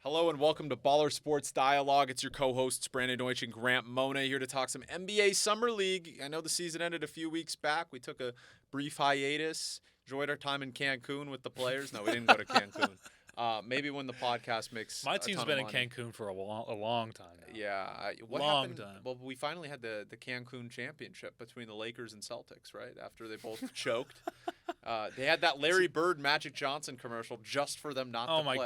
Hello and welcome to Baller Sports Dialogue. It's your co-hosts Brandon Deutsch and Grant Mona here to talk some NBA Summer League. I know the season ended a few weeks back. We took a brief hiatus, enjoyed our time in Cancun with the players. No, we didn't go to Cancun. Maybe when the podcast makes My team's been in money. Cancun for a long time now. Yeah. What long happened? time. Well, we finally had the Cancun championship between the Lakers and Celtics, right? After they both choked. They had that Larry Bird, Magic Johnson commercial just for them not to play.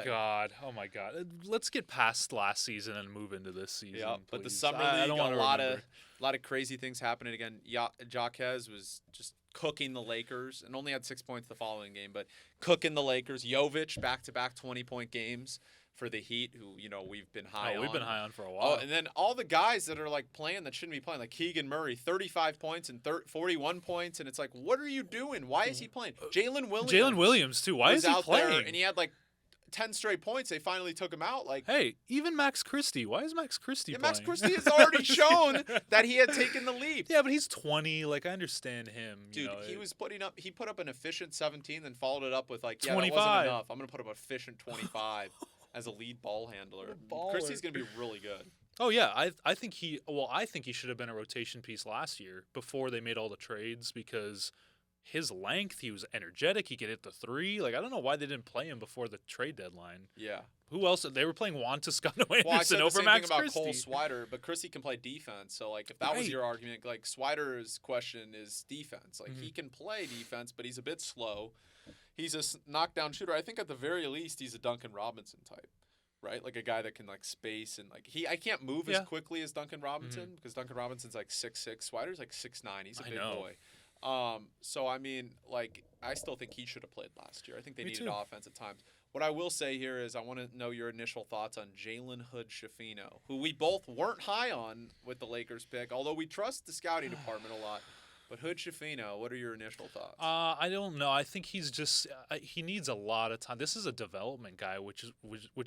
Oh my God! Let's get past last season and move into this season. Yeah, but the please. Summer I League, don't a wanna lot remember. of crazy things happening again. Jaquez was just cooking the Lakers and only had 6 points the following game, but cooking the Lakers. Jovic, back-to-back 20-point games for the Heat, who, we've been high on. We've been high on for a while. Oh, and then all the guys that are, playing that shouldn't be playing, like Keegan Murray, 35 points and 41 points, and it's like, what are you doing? Why is he playing? Jalen Williams. Too. Why is he out playing? there, and he had, 10 straight points. They finally took him out. Hey, even Max Christie. Why is Max Christie playing? Max Christie has already shown that he had taken the leap. Yeah, but he's 20. I understand him. Dude, he put up an efficient 17, then followed it up with 25. That wasn't enough. I'm gonna put up efficient 25 as a lead ball handler. Christie's gonna be really good. Oh yeah, I think he should have been a rotation piece last year before they made all the trades because his length, he was energetic, he could hit the three. I don't know why they didn't play him before the trade deadline. Yeah. Who else? They were playing Juan Toscano-Anderson Well, I said the over same Max thing about Christie. Cole Swider, but Christie can play defense. So, if that was your argument, Swider's question is defense. He can play defense, but he's a bit slow. He's a knockdown shooter. I think at the very least, he's a Duncan Robinson type, right? A guy that can, space and, I can't move as quickly as Duncan Robinson because Duncan Robinson's, 6'6". Swider's, 6'9". He's a big boy. So, I mean, I still think he should have played last year. I think they needed offense at times. What I will say here is I want to know your initial thoughts on Jalen Hood-Schifino, who we both weren't high on with the Lakers pick, although we trust the scouting department a lot. But Hood-Schifino, what are your initial thoughts? I don't know. I think he's just he needs a lot of time. This is a development guy, which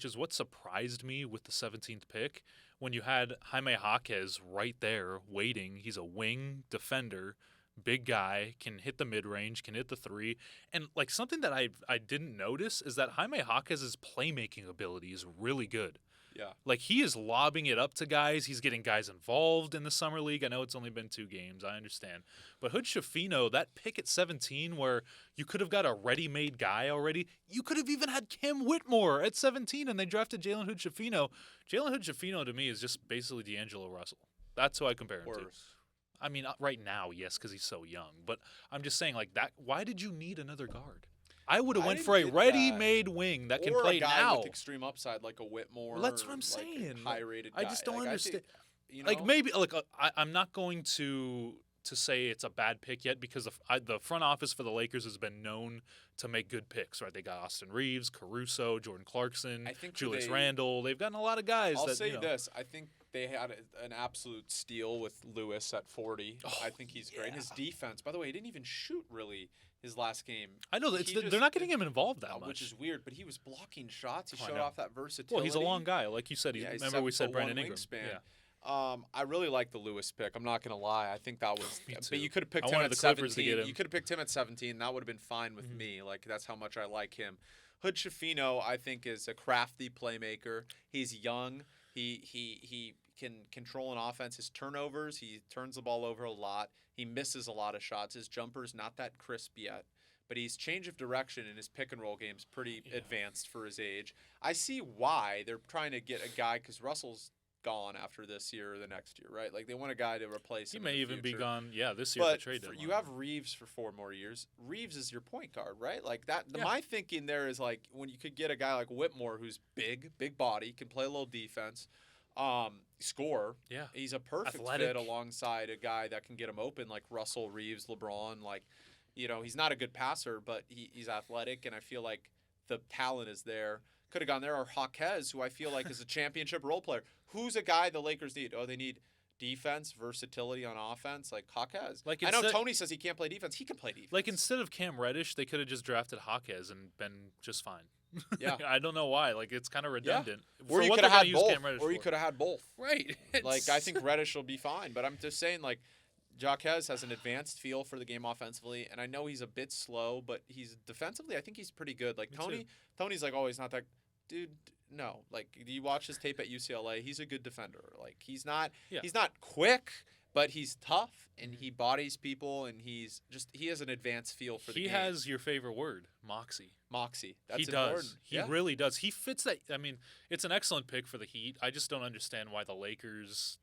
is what surprised me with the 17th pick when you had Jaime Jaquez right there waiting. He's a wing defender. Big guy, can hit the mid-range, can hit the three. And, something that I didn't notice is that Jaime Jaquez's playmaking ability is really good. Yeah. He is lobbing it up to guys. He's getting guys involved in the Summer League. I know it's only been 2 games. I understand. But Hood-Schifino, that pick at 17 where you could have got a ready-made guy already. You could have even had Kim Whitmore at 17, and they drafted Jalen Hood-Schifino. Jalen Hood-Schifino, to me, is just basically D'Angelo Russell. That's who I compare him to. I mean, right now, yes, because he's so young. But I'm just saying, that. Why did you need another guard? I would have went for a ready-made wing that can play now. Or a guy now. with extreme upside, like a Whitmore. Well, that's what I'm saying. A high-rated guy. I just don't understand. Maybe I'm not going to say it's a bad pick yet because the front office for the Lakers has been known to make good picks, right? They got Austin Reeves, Caruso, Jordan Clarkson, Julius Randle. They've gotten a lot of guys. I'll say this. I think they had an absolute steal with Lewis at 40. I think he's great. And his defense, by the way, he didn't even shoot really his last game. I know they're not getting him involved that much, which is weird. But he was blocking shots. He showed off that versatility. Well, he's a long guy, like you said. Remember we said Brandon Ingram. Yeah. I really like the Lewis pick. I'm not gonna lie. I think that was. Me too. But you could have picked him at 17. You could have picked him at 17. That would have been fine with me. That's how much I like him. Hood-Schifino, I think, is a crafty playmaker. He's young. He can control an offense. His turnovers, he turns the ball over a lot. He misses a lot of shots. His jumper's not that crisp yet. But he's change of direction in his pick-and-roll game's pretty advanced for his age. I see why they're trying to get a guy because Russell's gone after this year or the next year, right? They want a guy to replace him. He may even be gone, this year. But the trade deadline. You have Reeves for 4 more years. Reeves is your point guard, right? My thinking there is when you could get a guy like Whitmore who's big body, can play a little defense, score. Yeah, he's a perfect athletic fit alongside a guy that can get him open like Russell, Reeves, LeBron. He's not a good passer, but he's athletic, and I feel like the talent is there. Could have gone there, or Jaquez, who I feel like is a championship role player. Who's a guy the Lakers need? Oh, they need defense, versatility on offense, like Jaquez. I know Tony says he can't play defense. He can play defense. Instead of Cam Reddish, they could have just drafted Jaquez and been just fine. Yeah. I don't know why. It's kind of redundant. Yeah. Or you could have had both. Or you could have had both. Right. I think Reddish will be fine, but I'm just saying, Jaquez has an advanced feel for the game offensively, and I know he's a bit slow, but he's defensively, I think he's pretty good. Tony's he's not that dude. no. Like, do you watch his tape at UCLA? He's a good defender. Like, he's not Yeah. he's not quick, but he's tough and he bodies people and he has an advanced feel for the He game. has your favorite word, moxie. Moxie. That's He important. does. He Yeah. really does. He fits that. I mean, it's an excellent pick for the Heat. I just don't understand why the Lakers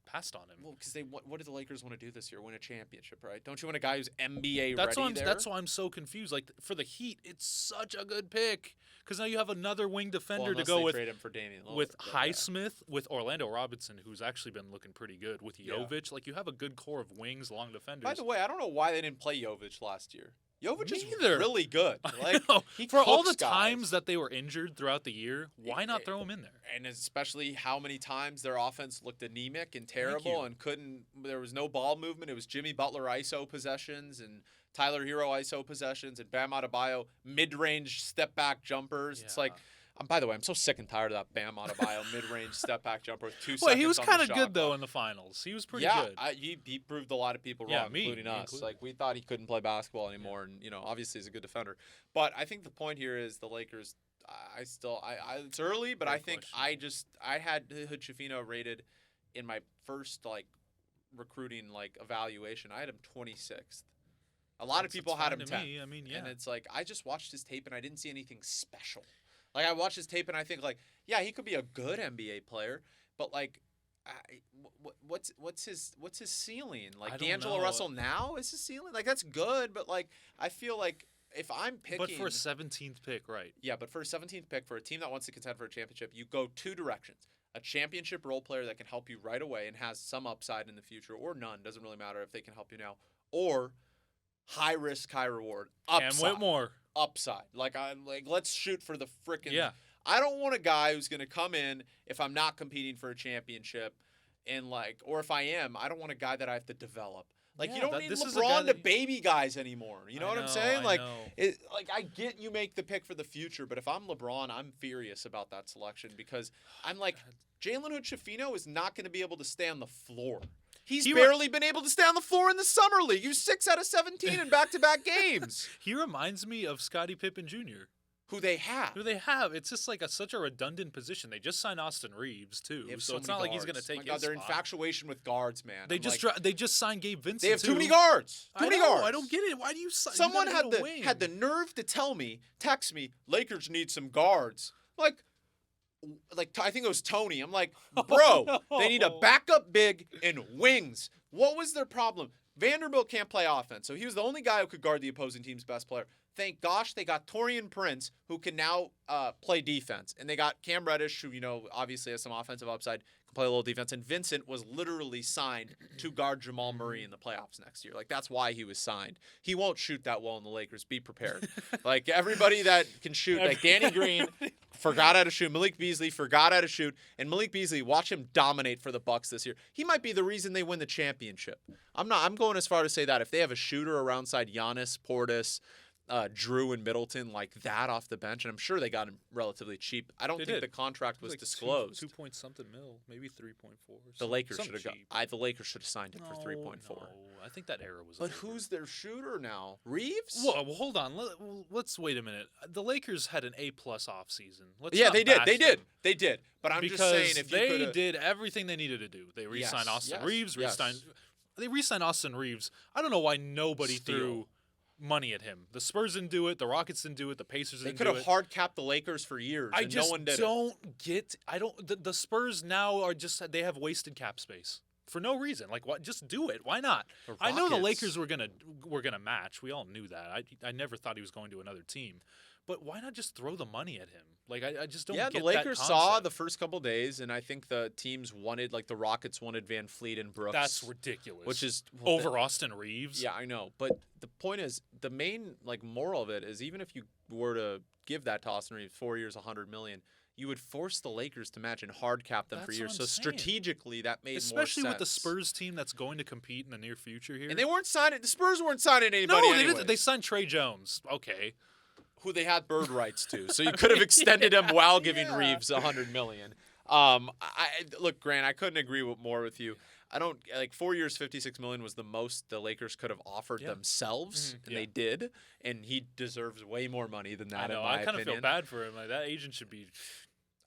passed on him. Well, because what do the Lakers want to do this year? Win a championship, right? Don't you want a guy who's NBA That's ready there? That's why I'm so confused. Like for the Heat, it's such a good pick because now you have another wing defender to go with. Trade him for Damian Lillard, with but yeah. Highsmith, with Orlando Robinson, who's actually been looking pretty good, with Jovic. Like, you have a good core of wings, long defenders. By the way, I don't know why they didn't play Jovic last year. Jovic is Neither. really good. Like, he for all cooks the guys. times that they were injured throughout the year, why not throw him in there? And especially how many times their offense looked anemic and terrible and there was no ball movement. It was Jimmy Butler ISO possessions and Tyler Hero ISO possessions and Bam Adebayo mid-range step-back jumpers. Yeah. It's like, by the way, I'm so sick and tired of that Bam Adebayo mid-range step-back jumper with 2 Well, seconds he was on kind the of shot good, though, clock. in the finals. He was pretty good. He proved a lot of people Yeah, wrong, me including us. included. Like, we thought he couldn't play basketball anymore, and, obviously he's a good defender. But I think the point here is the Lakers, it's early, but Great I think question. I had Hood Schifino rated in my first, recruiting, evaluation. I had him 26th. A lot of people had him 10th. I mean, yeah. And it's like, I just watched his tape, and I didn't see anything special. Like, I watched his tape, and I think, he could be a good NBA player, but, what's his ceiling? I don't D'Angelo know. Russell now is his ceiling? That's good, but, I feel like if I'm picking... But for a 17th pick, right. Yeah, but for a 17th pick, for a team that wants to contend for a championship, you go 2 directions. A championship role player that can help you right away and has some upside in the future, or none, doesn't really matter if they can help you now, or high risk, high reward, upside. Cam Whitmore. Upside. Let's shoot for the frickin'... Yeah. I don't want a guy who's going to come in if I'm not competing for a championship and or if I am, I don't want a guy that I have to develop. Yeah, you don't need this is a guy LeBron to that- baby guys anymore. You know what I'm saying? I know. I get you make the pick for the future, but if I'm LeBron, I'm furious about that selection because I'm like, Jalen Hood-Schifino is not going to be able to stay on the floor. He's barely been able to stay on the floor in the summer league. He was 6 out of 17 in back-to-back games. He reminds me of Scottie Pippen Jr. Who they have. It's just such a redundant position. They just signed Austin Reeves too, They have so it's many not like he's guards. going to take My God, his their spot. infatuation with guards, man. They just signed Gabe Vincent. They have too. too many guards. Too many guards. I don't get it. Why do you sign? Someone had the nerve to text me, Lakers need some guards. I think it was Tony. I'm like, bro, they need a backup big and wings. What was their problem? Vanderbilt can't play offense, so he was the only guy who could guard the opposing team's best player. Thank gosh they got Torian Prince, who can now play defense. And they got Cam Reddish, who, obviously has some offensive upside, can play a little defense. And Vincent was literally signed to guard Jamal Murray in the playoffs next year. That's why he was signed. He won't shoot that well in the Lakers. Be prepared. Everybody that can shoot, Danny Green forgot how to shoot. Malik Beasley forgot how to shoot. And Malik Beasley, watch him dominate for the Bucks this year. He might be the reason they win the championship. I'm going as far to say that if they have a shooter alongside Giannis, Portis, Drew and Middleton like that off the bench, and I'm sure they got him relatively cheap. I don't think the contract was disclosed. 2-point-something mil, maybe 3.4. The Lakers should have The Lakers should have signed him for 3.4. No, I think that era was. But over. who's their shooter now? Reeves? Well, hold on. Let's wait a minute. The Lakers had an A+ offseason. They did. But I'm just saying, if they did everything they needed to do, they re-signed Austin Reeves. They re-signed Austin Reeves. I don't know why nobody threw money at him. The Spurs didn't do it. The Rockets didn't do it. The Pacers didn't do it. They could have hard capped the Lakers for years. I and just no one did don't get. I don't. The Spurs now are just. They have wasted cap space for no reason. What? Just do it. Why not? I know the Lakers were gonna match. We all knew that. I never thought he was going to another team. But why not just throw the money at him? I just don't get that concept. Yeah, the Lakers saw the first couple days, and I think the teams wanted, the Rockets wanted Van Fleet and Brooks. That's ridiculous. Which is... over Austin Reeves? Yeah, I know. But the point is, the main, moral of it is even if you were to give that to Austin Reeves 4 years, $100 million, you would force the Lakers to match and hard cap them for years. So strategically, that made more sense. Especially with the Spurs team that's going to compete in the near future here. And they weren't signing... The Spurs weren't signing anybody No, they signed Trey Jones. Okay. Who they had bird rights to, so you could have extended him while giving Reeves $100 million. Look, Grant, I couldn't agree more with you. I don't 4 years, $56 million was the most the Lakers could have offered themselves, and they did. And he deserves way more money than that. I know. In my I kind of opinion. feel bad for him. That agent should be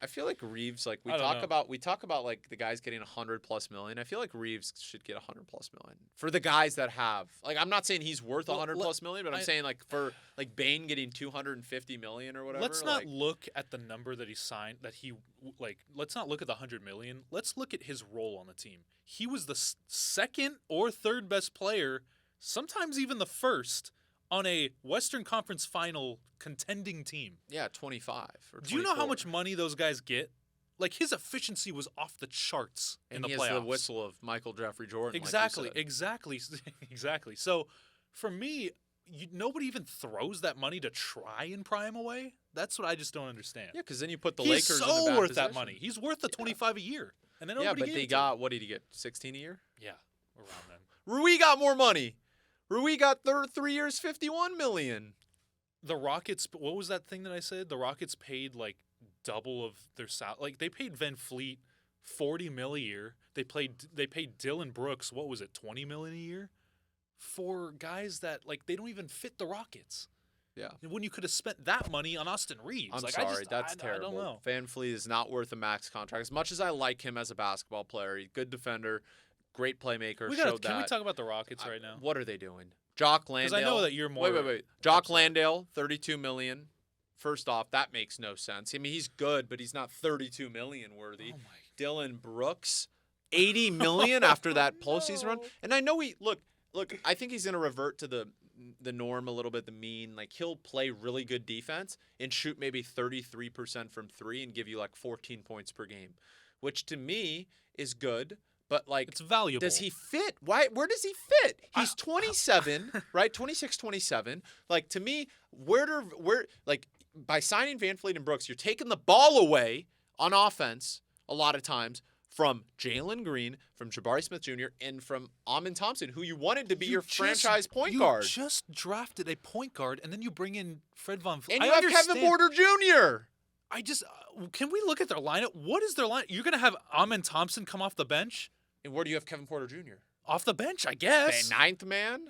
I feel like Reeves, like we I don't talk know. about like the guys getting $100+ million. I feel like Reeves should get $100+ million for the guys that have. Like, I'm not saying he's worth Well, $100+ million, but I'm saying like for like Bane getting $250 million or whatever. Let's not like, look at the number that he signed. Let's not look at the $100 million. Let's look at his role on the team. He was the second or third best player, sometimes even the first, on a Western Conference Final contending team. Yeah, 25 or 24. Do you know how much money those guys get? Like, his efficiency was off the charts in the playoffs. And he has the whistle of Michael Jeffrey Jordan. Exactly, like you said. exactly. So, for me, nobody even throws that money to try and pry him away. That's what I just don't understand. Yeah, because then you put the He's Lakers so in a bad worth position. that money. He's worth the 25 a year. And then Yeah, but they got, what did he get, 16 a year? Yeah, around then. Rui got more money. Rui got 3 years, $51 million. The Rockets, what was that thing that I said? The Rockets paid like double of their salary. Like, they paid Van Fleet $40 million a year. They paid Dylan Brooks, what was it, $20 million a year? For guys that, like, they don't even fit the Rockets. Yeah. When you could have spent that money on Austin Reeves. I'm like, sorry, that's terrible. I don't know. Van Fleet is not worth a max contract. As much as I like him as a basketball player, he's a good defender, great playmaker. Can we talk about the Rockets right now? What are they doing? Jock Landale. Because I know that you're more. Wait. Jock Landale, $32 million. First off, that makes no sense. I mean, he's good, but he's not $32 million worthy. Oh my. Dylan Brooks, $80 million after that postseason run. And I know look. I think he's gonna revert to the norm a little bit, the mean. Like, he'll play really good defense and shoot maybe 33% from three and give you like 14 points per game, which to me is good. But, like, it's valuable. Does he fit? Where does he fit? He's 27, right? 26, 27. Like, to me, like, by signing Van Fleet and Brooks, you're taking the ball away on offense a lot of times from Jalen Green, from Jabari Smith Jr., and from Amin Thompson, who you wanted to be your franchise point guard. You just drafted a point guard, and then you bring in Fred VanVleet. And you have Kevin Porter Jr. Can we look at their lineup? What is their lineup? You're going to have Amin Thompson come off the bench? And where do you have Kevin Porter Jr.? Off the bench, I guess. The ninth man?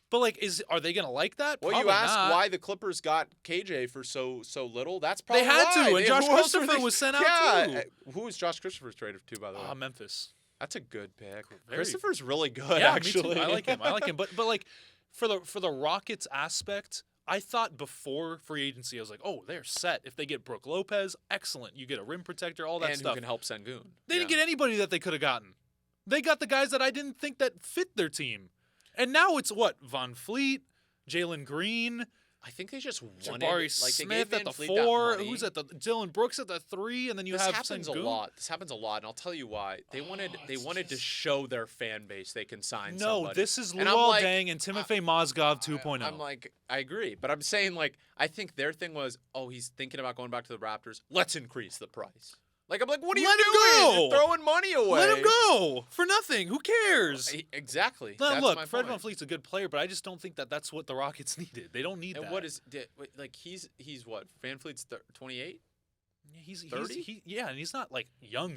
But, like, are they going to like that? Well, Probably you asked not. why the Clippers got KJ for so little. That's probably they had why. to, and Josh Christopher was sent out too. Who was Josh Christopher traded to, by the way? Memphis. That's a good pick. Christopher's really good, yeah, actually. Me too. I like him. But like, for the Rockets aspect, I thought before free agency, I was like, oh, they're set. If they get Brook Lopez, excellent. You get a rim protector, all that and stuff. who can help Sengun. They didn't get anybody that they could have gotten. They got the guys that I didn't think that fit their team. And now it's what? Van Fleet, Jalen Green. I think they just wanted Jabari like, Smith at the 4. Who's at the Dylan Brooks at the 3, and then you have happens Sengun. a lot. This happens a lot, and I'll tell you why. They wanted to show their fan base they can sign somebody. No, this is Luol Deng and Timofey Mozgov 2.0. I'm like, I agree, but I'm saying, like, I think their thing was, oh, he's thinking about going back to the Raptors. Let's increase the price. Like, I'm like, what are you doing? You're throwing money away. Let him go for nothing. Who cares? Exactly. Now, that's look, my Fred point. VanVleet's a good player, but I just don't think that's what the Rockets needed. They don't need and that. What is like? He's what? Van Fleet's 28. He's 30? And he's not like young.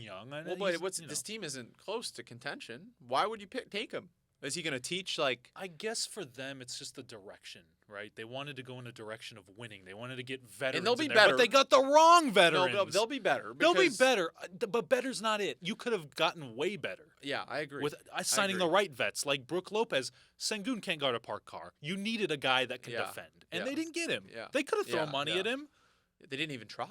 Well, but this team isn't close to contention. Why would you take him? Is he going to teach like? I guess for them, it's just the direction, right? They wanted to go in a direction of winning. They wanted to get veterans, and they'll be better. But they got the wrong veterans. No, they'll be better. They'll be better, but better's not it. You could have gotten way better. Yeah, I agree. With signing the right vets like Brook Lopez. Sengun can't guard a park car. You needed a guy that can defend, and they didn't get him. Yeah. They could have thrown money at him. They didn't even try,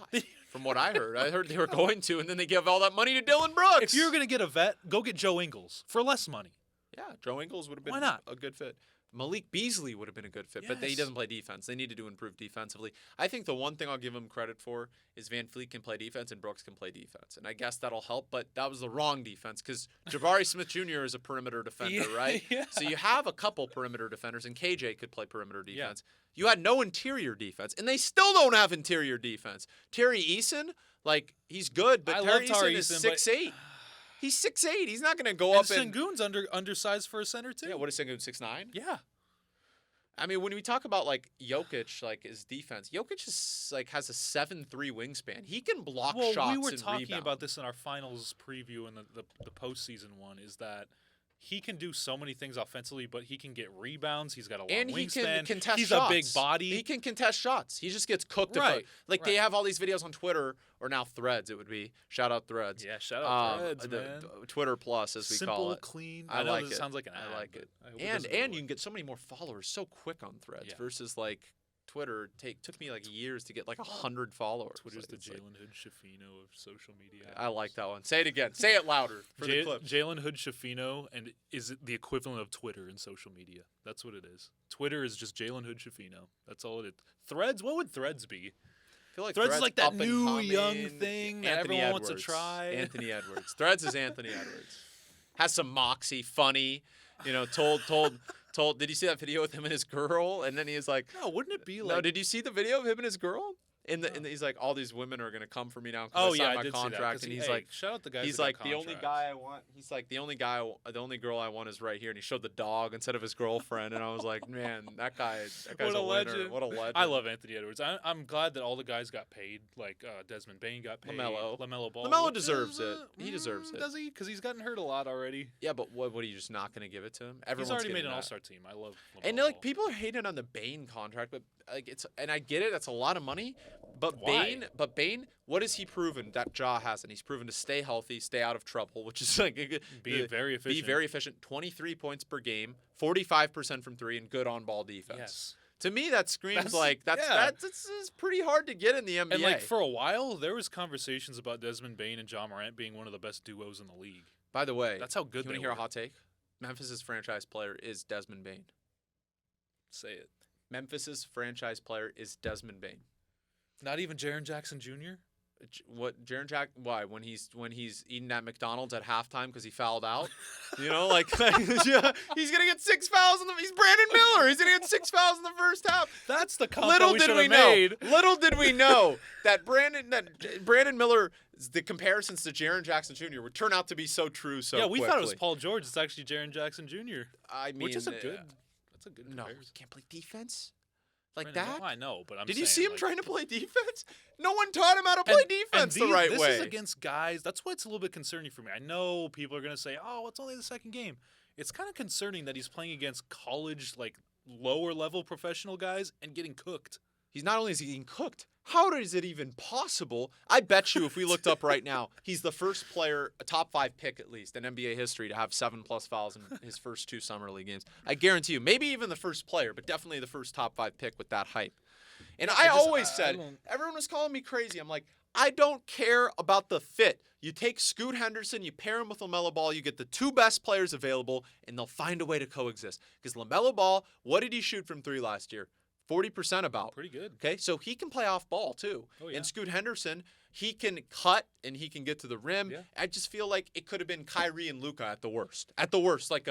from what I heard. I heard they were going to, and then they give all that money to Dylan Brooks. If you're going to get a vet, go get Joe Ingles for less money. Yeah, Joe Ingles would have been Why not? a good fit. Malik Beasley would have been a good fit, Yes. but he doesn't play defense. They needed to improve defensively. I think the one thing I'll give him credit for is Van Fleet can play defense and Brooks can play defense. And I guess that'll help, but that was the wrong defense because Jabari Smith Jr. is a perimeter defender, right? Yeah. So you have a couple perimeter defenders, and KJ could play perimeter defense. Yeah. You had no interior defense, and they still don't have interior defense. Terry Eason, like, he's good, but Terry Eason is 6'8". He's 6'8". He's not going to go up and... Sengun's undersized for a center, too. Yeah, what is Sengun, 6'9"? Yeah. I mean, when we talk about, like, Jokic, like, his defense, Jokic is, like, has a 7'3" wingspan. He can block shots and we were talking rebound. about this in our finals preview and the postseason one, is that he can do so many things offensively, but he can get rebounds. He's got a long And he wingspan. can contest He's shots. a big body. He can contest shots. He just gets cooked. Right. They have all these videos on Twitter, or now Threads, it would be. Shout out Threads. Yeah, shout out Threads, the man. Twitter Plus, as we Simple, call it. clean. I know like this it. sounds like an ad. I like it. I hope And doesn't go you away. can get so many more followers so quick on Threads Yeah. versus like Twitter. Took me like years to get like 100 followers. Twitter's the It's like- Jalen Hood Shafino of social media. I like that one. Say it again. Say it louder for the clip. Jalen Hood Shafino, and is it the equivalent of Twitter in social media? That's what it is. Twitter is just Jalen Hood Shafino. That's all it is. Threads, what would Threads be? I feel like Threads is like that up and new young coming. thing that Anthony everyone wants to Edwards. try. Anthony Edwards. Threads is Anthony Edwards. Has some moxie, funny. Told. Did you see that video with him and his girl? And then he was like, No, wouldn't it be like? no. Did you see the video of him and his girl? He's like, all these women are gonna come for me now Oh because yeah, I I signed my did see that. contract. 'cause And he- he's hey, like, shout out the guys. he's that got like the only contracts. guy I want. He's like the only girl I want is right here. And he showed the dog instead of his girlfriend. And I was like, man, that guy's What a a winner. legend. What a legend. I love Anthony Edwards. I'm glad that all the guys got paid. Like Desmond Bain got paid. LaMelo. LaMelo Ball. LaMelo which deserves is, it. He deserves it. Does he? Because he's gotten hurt a lot already. Yeah, but what are you just not gonna give it to him? He's Everyone's already made getting an that. All-Star team. I love. LaMelo And Ball. like people are hating on the Bane contract, but like and I get it, that's a lot of money. But Why? Bane, what has he proven that Ja hasn't? He's proven to stay healthy, stay out of trouble, which is like be very efficient. Be very efficient. 23 points per game, 45% from three, and good on-ball defense. Yes. To me, that screams That's- that's pretty hard to get in the NBA. And like for a while, there was conversations about Desmond Bain and John Morant being one of the best duos in the league. By the way, That's how good you want they to hear were. a hot take? Memphis's franchise player is Desmond Bain. Say it. Memphis's franchise player is Desmond Bain. Not even Jaren Jackson Jr. What Jaren Jack? Why when he's eating at McDonald's at halftime because he fouled out? You know, like yeah, he's gonna get 6 fouls he's Brandon Miller. He's gonna get 6 fouls in the first half. That's the comp Little we did should we have know. made. Little did we know that Brandon Miller. The comparisons to Jaren Jackson Jr. would turn out to be so true. So Yeah, we thought it was quickly. Paul George. It's actually Jaren Jackson Jr. I mean, Which is a good. That's a good no, comparison. he can't play defense like Brandon, that. no, I know, but I'm Did you saying, see him like, trying to play defense? No one taught him how to play defense the right this way. This is against guys. That's why it's a little bit concerning for me. I know people are going to say, oh, it's only the second game. It's kind of concerning that he's playing against college, like, lower-level professional guys and getting cooked. He's not only is he getting cooked, how is it even possible? I bet you if we looked up right now, he's the first player, a top 5 pick at least, in NBA history to have 7+ fouls in his first 2 summer league games. I guarantee you, maybe even the first player, but definitely the first top 5 pick with that hype. And I always said, everyone was calling me crazy. I'm like, I don't care about the fit. You take Scoot Henderson, you pair him with LaMelo Ball, you get the 2 best players available, and they'll find a way to coexist. Because LaMelo Ball, what did he shoot from 3 last year? 40% about. Pretty good. Okay, so he can play off ball too. Oh, yeah. And Scoot Henderson, he can cut and he can get to the rim. Yeah. I just feel like it could have been Kyrie and Luka at the worst. At the worst, like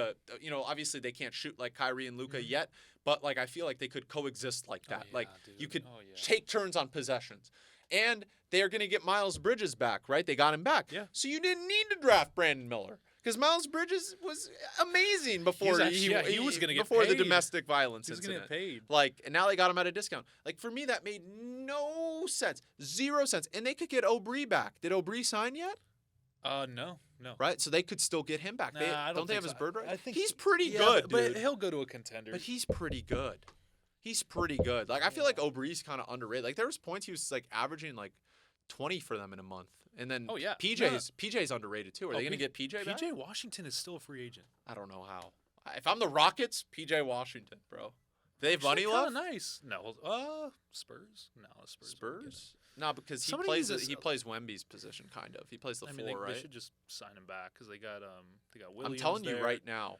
obviously they can't shoot like Kyrie and Luka yet, but like I feel like they could coexist like that. yeah, like dude. you could Oh, yeah. take turns on possessions. And they're going to get Miles Bridges back, right? They got him back. Yeah. So you didn't need to draft Brandon Miller. Because Miles Bridges was amazing before he was gonna get before the paid. domestic violence He was going to incident. get paid. Like, and now they got him at a discount. Like, for me, that made no sense. 0 sense. And they could get Aubrey back. Did Aubrey sign yet? No. Right? So they could still get him back. Nah, I don't they think have his so. bird right? I think he's pretty Yeah, good, but dude. he'll go to a contender. But he's pretty good. He's pretty good. Like, I feel like Aubrey's kind of underrated. Like, there was points he was, like, averaging, like, 20 for them in a month. And then Oh, yeah. PJ's underrated, too. Are Oh, they going to get PJ back? PJ Washington is still a free agent. I don't know how. If I'm the Rockets, PJ Washington, bro. Do they have money Actually, left? kinda nice. No, Spurs. No, Spurs. won't get Spurs? No, because Somebody needs to he plays Wemby's position, kind of. He plays the it. I 4, mean, right? they should just sign him back because they got I'm Williams telling you there. right now.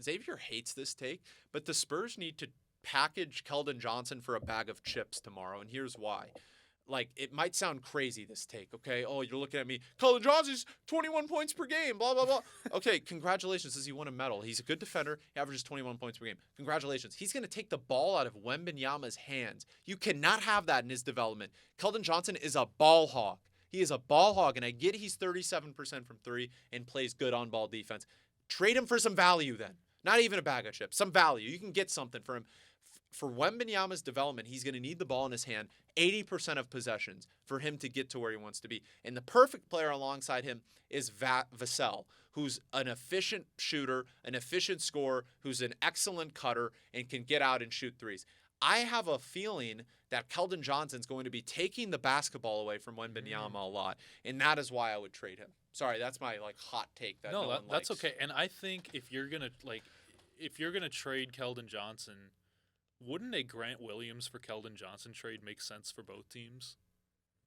Xavier hates this take, but the Spurs need to package Keldon Johnson for a bag of chips tomorrow, and here's why. Like, it might sound crazy, this take, okay? Oh, you're looking at me. Keldon Johnson's 21 points per game, blah, blah, blah. Okay, congratulations, as he won a medal. He's a good defender. He averages 21 points per game. Congratulations. He's going to take the ball out of Wembanyama's hands. You cannot have that in his development. Keldon Johnson is a ball hog. He is a ball hog, and I get he's 37% from 3 and plays good on-ball defense. Trade him for some value then. Not even a bag of chips. Some value. You can get something for him. for Wembanyama's development, he's going to need the ball in his hand 80% of possessions for him to get to where he wants to be. And the perfect player alongside him is Vassell, who's an efficient shooter, an efficient scorer, who's an excellent cutter, and can get out and shoot threes. I have a feeling that Keldon Johnson's going to be taking the basketball away from Wembanyama a lot, and that is why I would trade him. Sorry, that's my hot take that no one that's likes. okay. And I think if you're gonna trade Keldon Johnson, wouldn't a Grant Williams for Keldon Johnson trade make sense for both teams?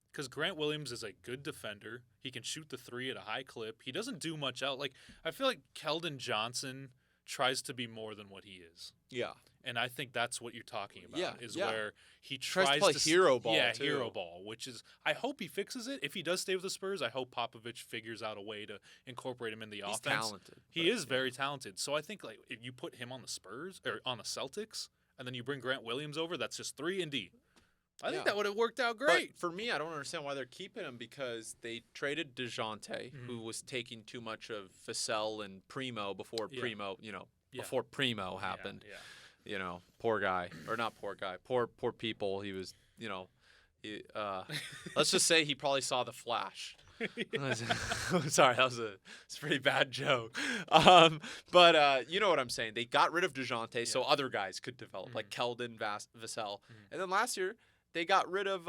Because Grant Williams is a good defender. He can shoot the three at a high clip. He doesn't do much out. I feel like Keldon Johnson tries to be more than what he is. Yeah. And I think that's what you're talking about, where he tries to play hero ball. Yeah, too. hero ball, which is, I hope he fixes it. If he does stay with the Spurs, I hope Popovich figures out a way to incorporate him in the offense. He's talented. He is very talented. So I think if you put him on the Spurs or on the Celtics, and then you bring Grant Williams over, that's just 3 and D. I think that would have worked out great. But for me, I don't understand why they're keeping him, because they traded DeJounte, who was taking too much of Vassell and Primo before Primo, before Primo happened. Yeah. Poor guy, or not poor guy, poor people. He was, let's just say he probably saw the Flash. Sorry, that was a pretty bad joke. But you know what I'm saying. They got rid of DeJounte so other guys could develop, like Keldon, Vassell. And then last year, they got rid of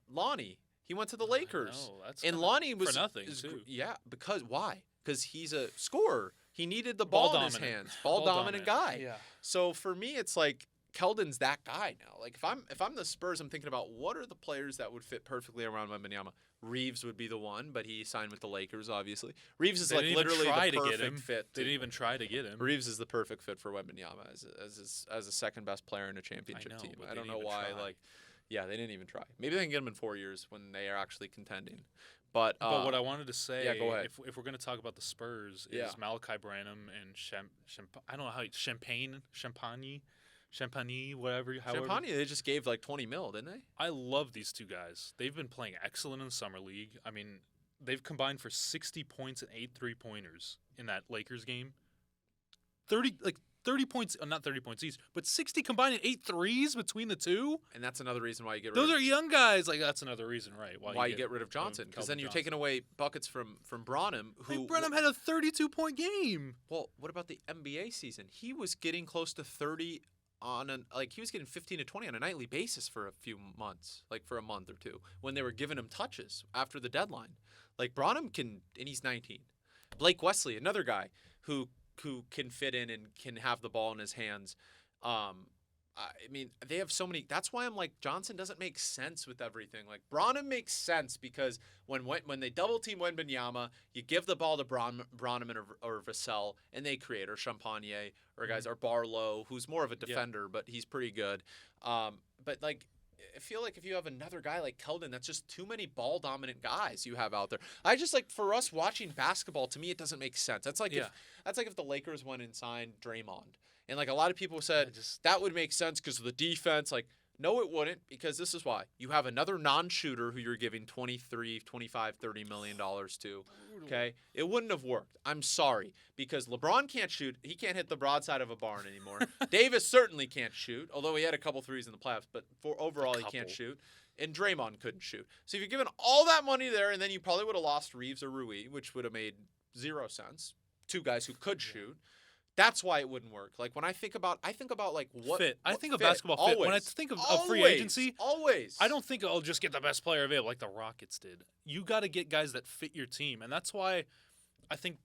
Lonnie. He went to the Lakers. And Lonnie was for nothing, too. Yeah, because why? Because he's a scorer. He needed the ball in his hands. Ball dominant guy. Yeah. So for me, it's like Keldon's that guy now. Like if I'm the Spurs, I'm thinking about what are the players that would fit perfectly around Wembanyama. Reeves would be the one, but he signed with the Lakers, obviously. Reeves is literally the perfect fit. They didn't even try to get him. Reeves is the perfect fit for Wembanyama as a second best player in a championship team. I don't know why. They didn't even try. Maybe they can get him in 4 years when they are actually contending. But what I wanted to say, go ahead. If we're going to talk about the Spurs, is Malachi Branham and I don't know how Champagne, whatever. Champagne, they just gave like $20 million, didn't they? I love these two guys. They've been playing excellent in the summer league. I mean, they've combined for 60 points and 8 3-pointers in that Lakers game. 30 points, not 30 points each, but 60 combined and 8 threes between the two. And that's another reason why you get rid Those of are young guys. That's another reason, right? Why you get rid of Johnson. Because then you're taking away buckets from Branham. Branham had a 32-point game. Well, what about the NBA season? He was getting close to 30 he was getting 15 to 20 on a nightly basis for a few months, for a month or two, when they were giving him touches after the deadline. Branham can, and he's 19. Blake Wesley, another guy who can fit in and can have the ball in his hands. I mean, they have so many. That's why I'm like, Johnson doesn't make sense with everything. Branham makes sense because when they double team Wembanyama, you give the ball to Branham or Vassell, and they create, or Champagne, or guys, or Barlow, who's more of a defender, but he's pretty good. But I feel like if you have another guy like Keldon, that's just too many ball dominant guys you have out there. I just for us watching basketball, to me, it doesn't make sense. That's if the Lakers went and signed Draymond. And a lot of people said that would make sense because of the defense. No, it wouldn't, because this is why. You have another non-shooter who you're giving $23, $25, $30 million to. Okay? It wouldn't have worked. I'm sorry. Because LeBron can't shoot. He can't hit the broadside of a barn anymore. Davis certainly can't shoot, although he had a couple threes in the playoffs. But overall, he can't shoot. And Draymond couldn't shoot. So if you're giving all that money there, and then you probably would have lost Reeves or Rui, which would have made 0 sense. Two guys who could shoot. That's why it wouldn't work. When I think about what fit. I think of fit. basketball fit. Always. When I think of free agency, always. I don't think I'll just get the best player available like the Rockets did. You got to get guys that fit your team, and that's why I think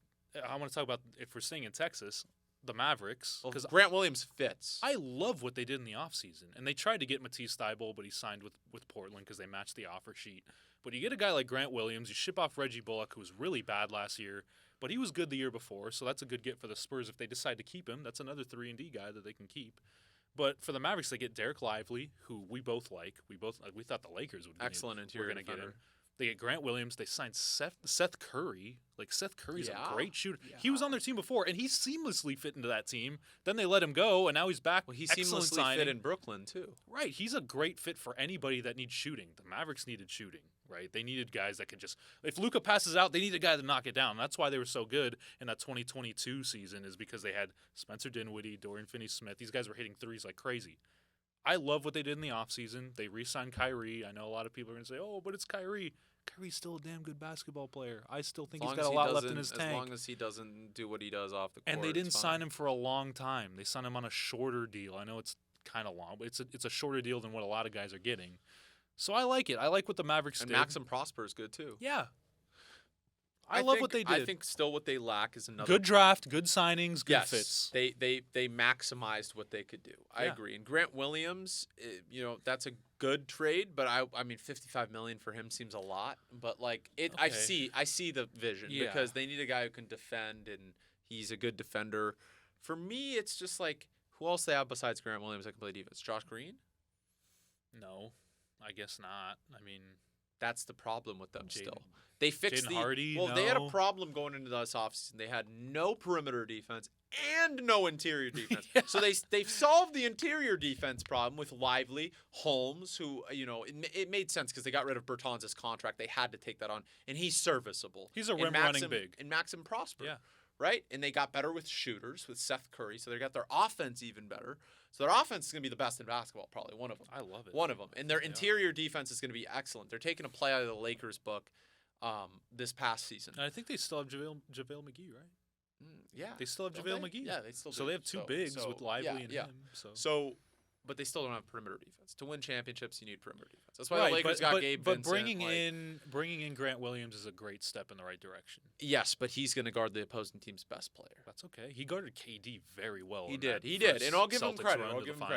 I want to talk about, if we're staying in Texas, the Mavericks. Because Grant Williams fits. I love what they did in the offseason, and they tried to get Matisse Thybulle, but he signed with Portland because they matched the offer sheet. But you get a guy like Grant Williams, you ship off Reggie Bullock, who was really bad last year. But he was good the year before, so that's a good get for the Spurs if they decide to keep him. That's another 3-and-D guy that they can keep. But for the Mavericks, they get Derek Lively, who we both like. We thought the Lakers would be excellent interior defender. Get him. They get Grant Williams. They signed Seth Curry. Seth Curry's a great shooter. Yeah. He was on their team before, and he seamlessly fit into that team. Then they let him go, and now he's back. Well, he seamlessly fit in Brooklyn too. Right. He's a great fit for anybody that needs shooting. The Mavericks needed shooting. right? They needed guys that could just – if Luka passes out, they need a guy to knock it down. That's why they were so good in that 2022 season is because they had Spencer Dinwiddie, Dorian Finney-Smith. These guys were hitting threes like crazy. I love what they did in the offseason. They re-signed Kyrie. I know a lot of people are going to say, oh, but it's Kyrie. Kyrie's still a damn good basketball player. I still think he's got a lot left in his tank. As long as he doesn't do what he does off the court. And they didn't sign him for a long time. They signed him on a shorter deal. I know it's kind of long, but it's a shorter deal than what a lot of guys are getting. So I like it. I like what the Mavericks did. And Maxim Prosper is good too. Yeah. I love what they did. I think still what they lack is another good draft, good signings, good fits. They maximized what they could do. I agree. And Grant Williams, that's a good trade, but I mean $55 million for him seems a lot. But like it, okay. I see the vision because they need a guy who can defend, and he's a good defender. For me, it's just like who else they have besides Grant Williams that can play defense? Josh Green? No, I guess not. I mean, that's the problem with them still. They fixed Jaden Hardy, they had a problem going into this offseason. They had no perimeter defense and no interior defense. So they've solved the interior defense problem with Lively, Holmes, who it made sense because they got rid of Bertans' contract. They had to take that on, and he's serviceable. He's a rim running big. And Maxim Prosper. Yeah. Right? And they got better with shooters, with Seth Curry, so they got their offense even better. So their offense is going to be the best in basketball, probably one of them. I love it. One of them. And their interior defense is going to be excellent. They're taking a play out of the Lakers book this past season. And I think they still have JaVale McGee, right? Yeah. They still have JaVale McGee. Yeah, they still do. So they have two bigs with Lively and him. But they still don't have perimeter defense. To win championships, you need perimeter defense. That's why the Lakers got Gabe Vincent. But bringing in Grant Williams is a great step in the right direction. Yes, but he's going to guard the opposing team's best player. That's okay. He guarded KD very well. He did, and I'll give him credit.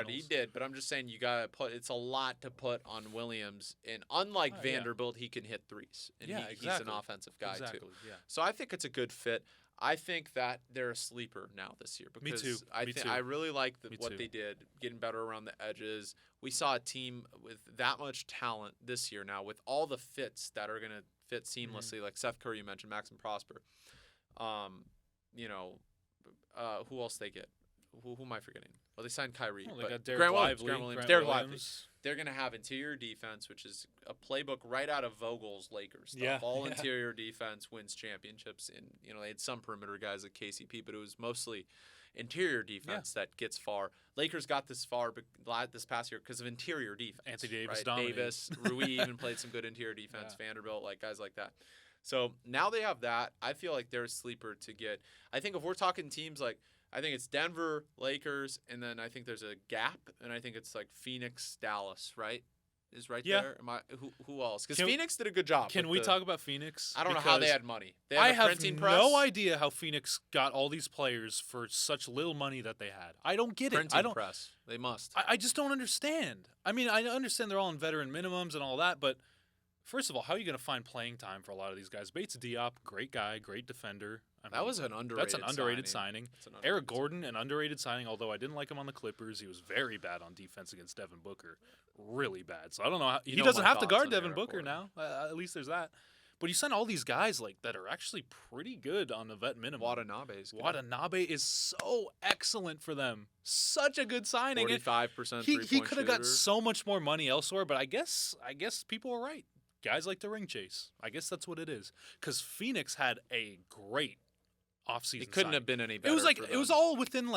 He did, but I'm just saying it's a lot to put on Williams. And unlike Vanderbilt, he can hit threes. And he's an offensive guy too. Yeah. So I think it's a good fit. I think that they're a sleeper now this year because Me too. I really like what they did, getting better around the edges. We saw a team with that much talent this year now with all the fits that are going to fit seamlessly, like Seth Curry you mentioned, Maxim Prosper. Who else they get? Who am I forgetting? Well, they signed Kyrie. They got Grant Williams. They're going to have interior defense, which is a playbook right out of Vogel's Lakers stuff. Yeah, All interior defense wins championships. And, they had some perimeter guys like KCP, but it was mostly interior defense that gets far. Lakers got this far this past year because of interior defense. Anthony Davis right? dominated. Davis, Rui even played some good interior defense. Vanderbilt, guys like that. So now they have that. I feel like they're a sleeper to get. I think if we're talking teams I think it's Denver, Lakers, and then I think there's a gap, and I think it's Phoenix, Dallas, right? Is right there. Who else? Because Phoenix did a good job. Can we talk about Phoenix? I don't know how they had money. They had a printing press. No idea how Phoenix got all these players for such little money that they had. I don't get it. Printing press. They must. I just don't understand. I mean, I understand they're all on veteran minimums and all that, but first of all, how are you going to find playing time for a lot of these guys? Bates Diop, great guy, great defender. That was an underrated That's an underrated signing. Eric Gordon, an underrated signing, although I didn't like him on the Clippers. He was very bad on defense against Devin Booker. Really bad. So I don't know. He doesn't have to guard Devin Booker now. At least there's that. But you sign all these guys that are actually pretty good on the vet minimum. Watanabe is so excellent for them. Such a good signing. 45% He could have got so much more money elsewhere, but I guess people are right. Guys like to ring chase. I guess that's what it is. Because Phoenix had a great offseason. It couldn't have been any better. It was all within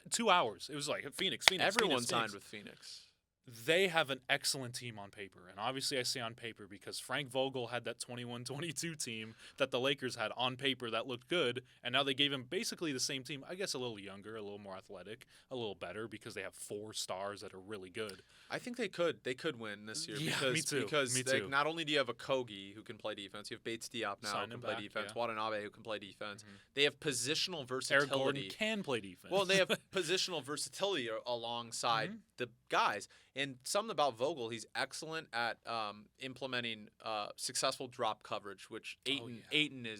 2 hours. It was Phoenix. Everyone signed with Phoenix. They have an excellent team on paper. And obviously I say on paper because Frank Vogel had that 21-22 team that the Lakers had on paper that looked good. And now they gave him basically the same team. I guess a little younger, a little more athletic, a little better because they have 4 stars that are really good. I think they could win this year. Yeah, me too. Because me too. Not only do you have a Kogi who can play defense, you have Bates Diop now who can play defense, Watanabe who can play defense. Mm-hmm. They have positional versatility. Eric Gordon can play defense. Well, they have positional versatility alongside the guys. And something about Vogel, he's excellent at implementing successful drop coverage, which Ayton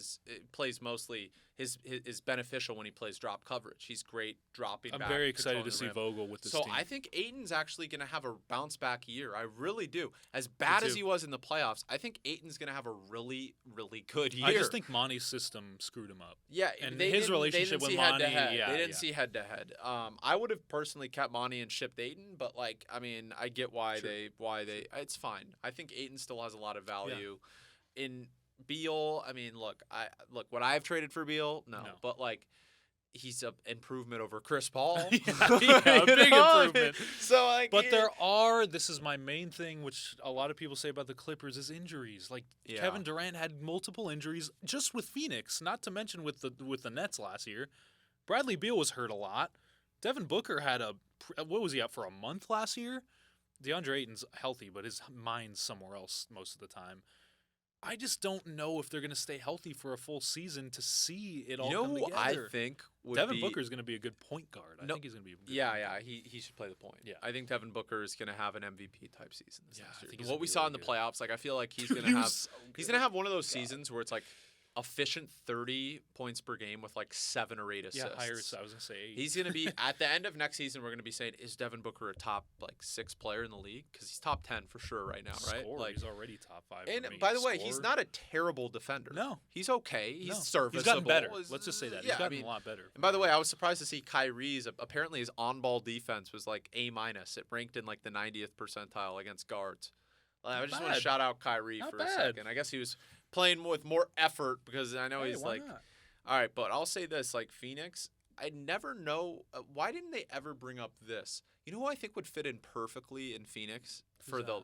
plays mostly is beneficial when he plays drop coverage. He's great dropping back. I'm very excited to see rim. Vogel with this so team. I think Ayton's actually going to have a bounce back year. I really do. As bad as he was in the playoffs, I think Ayton's going to have a really, really good year. I just think Monty's system screwed him up. Yeah, and his relationship with Monty. Yeah, they didn't see head to head. I would have personally kept Monty and shipped Ayton, but like, I mean, I get why they. It's fine. I think Ayton still has a lot of value. In Beal, I mean, look, would I have traded for Beal? No. But like, he's an improvement over Chris Paul. A big improvement. So like, but this is my main thing, which a lot of people say about the Clippers, is injuries. Like Kevin Durant had multiple injuries just with Phoenix, not to mention with the Nets last year. Bradley Beal was hurt a lot. Devin Booker had what was he out for a month last year? DeAndre Ayton's healthy, but his mind's somewhere else most of the time. I just don't know if they're going to stay healthy for a full season to see it all come together. I think Devin Booker is going to be a good point guard. I think he's going to be a good point guard. He should play the point. Yeah. I think Devin Booker is going to have an MVP type season this next year. I think what we saw in the playoffs, like I feel like he's going to have he's going to have one of those seasons where it's like efficient 30 points per game with like 7 or 8 assists. Yeah, higher. I was going to say 8. He's going to be at the end of next season. We're going to be saying, is Devin Booker a top like 6 player in the league? Because he's top 10 for sure right now, right? Like, he's already top 5. And by the way, he's not a terrible defender. No, he's okay. He's serviceable. He's gotten better. Let's just say that. He's gotten a lot better. And by the way, I was surprised to see Kyrie's. Apparently, his on-ball defense was like A-. It ranked in like the 90th percentile against guards. I just want to shout out Kyrie for a second. I guess he was playing with more effort because I know he's like, not? All right, but I'll say this, like Phoenix, I never know, why didn't they ever bring up this? You know who I think would fit in perfectly in Phoenix for the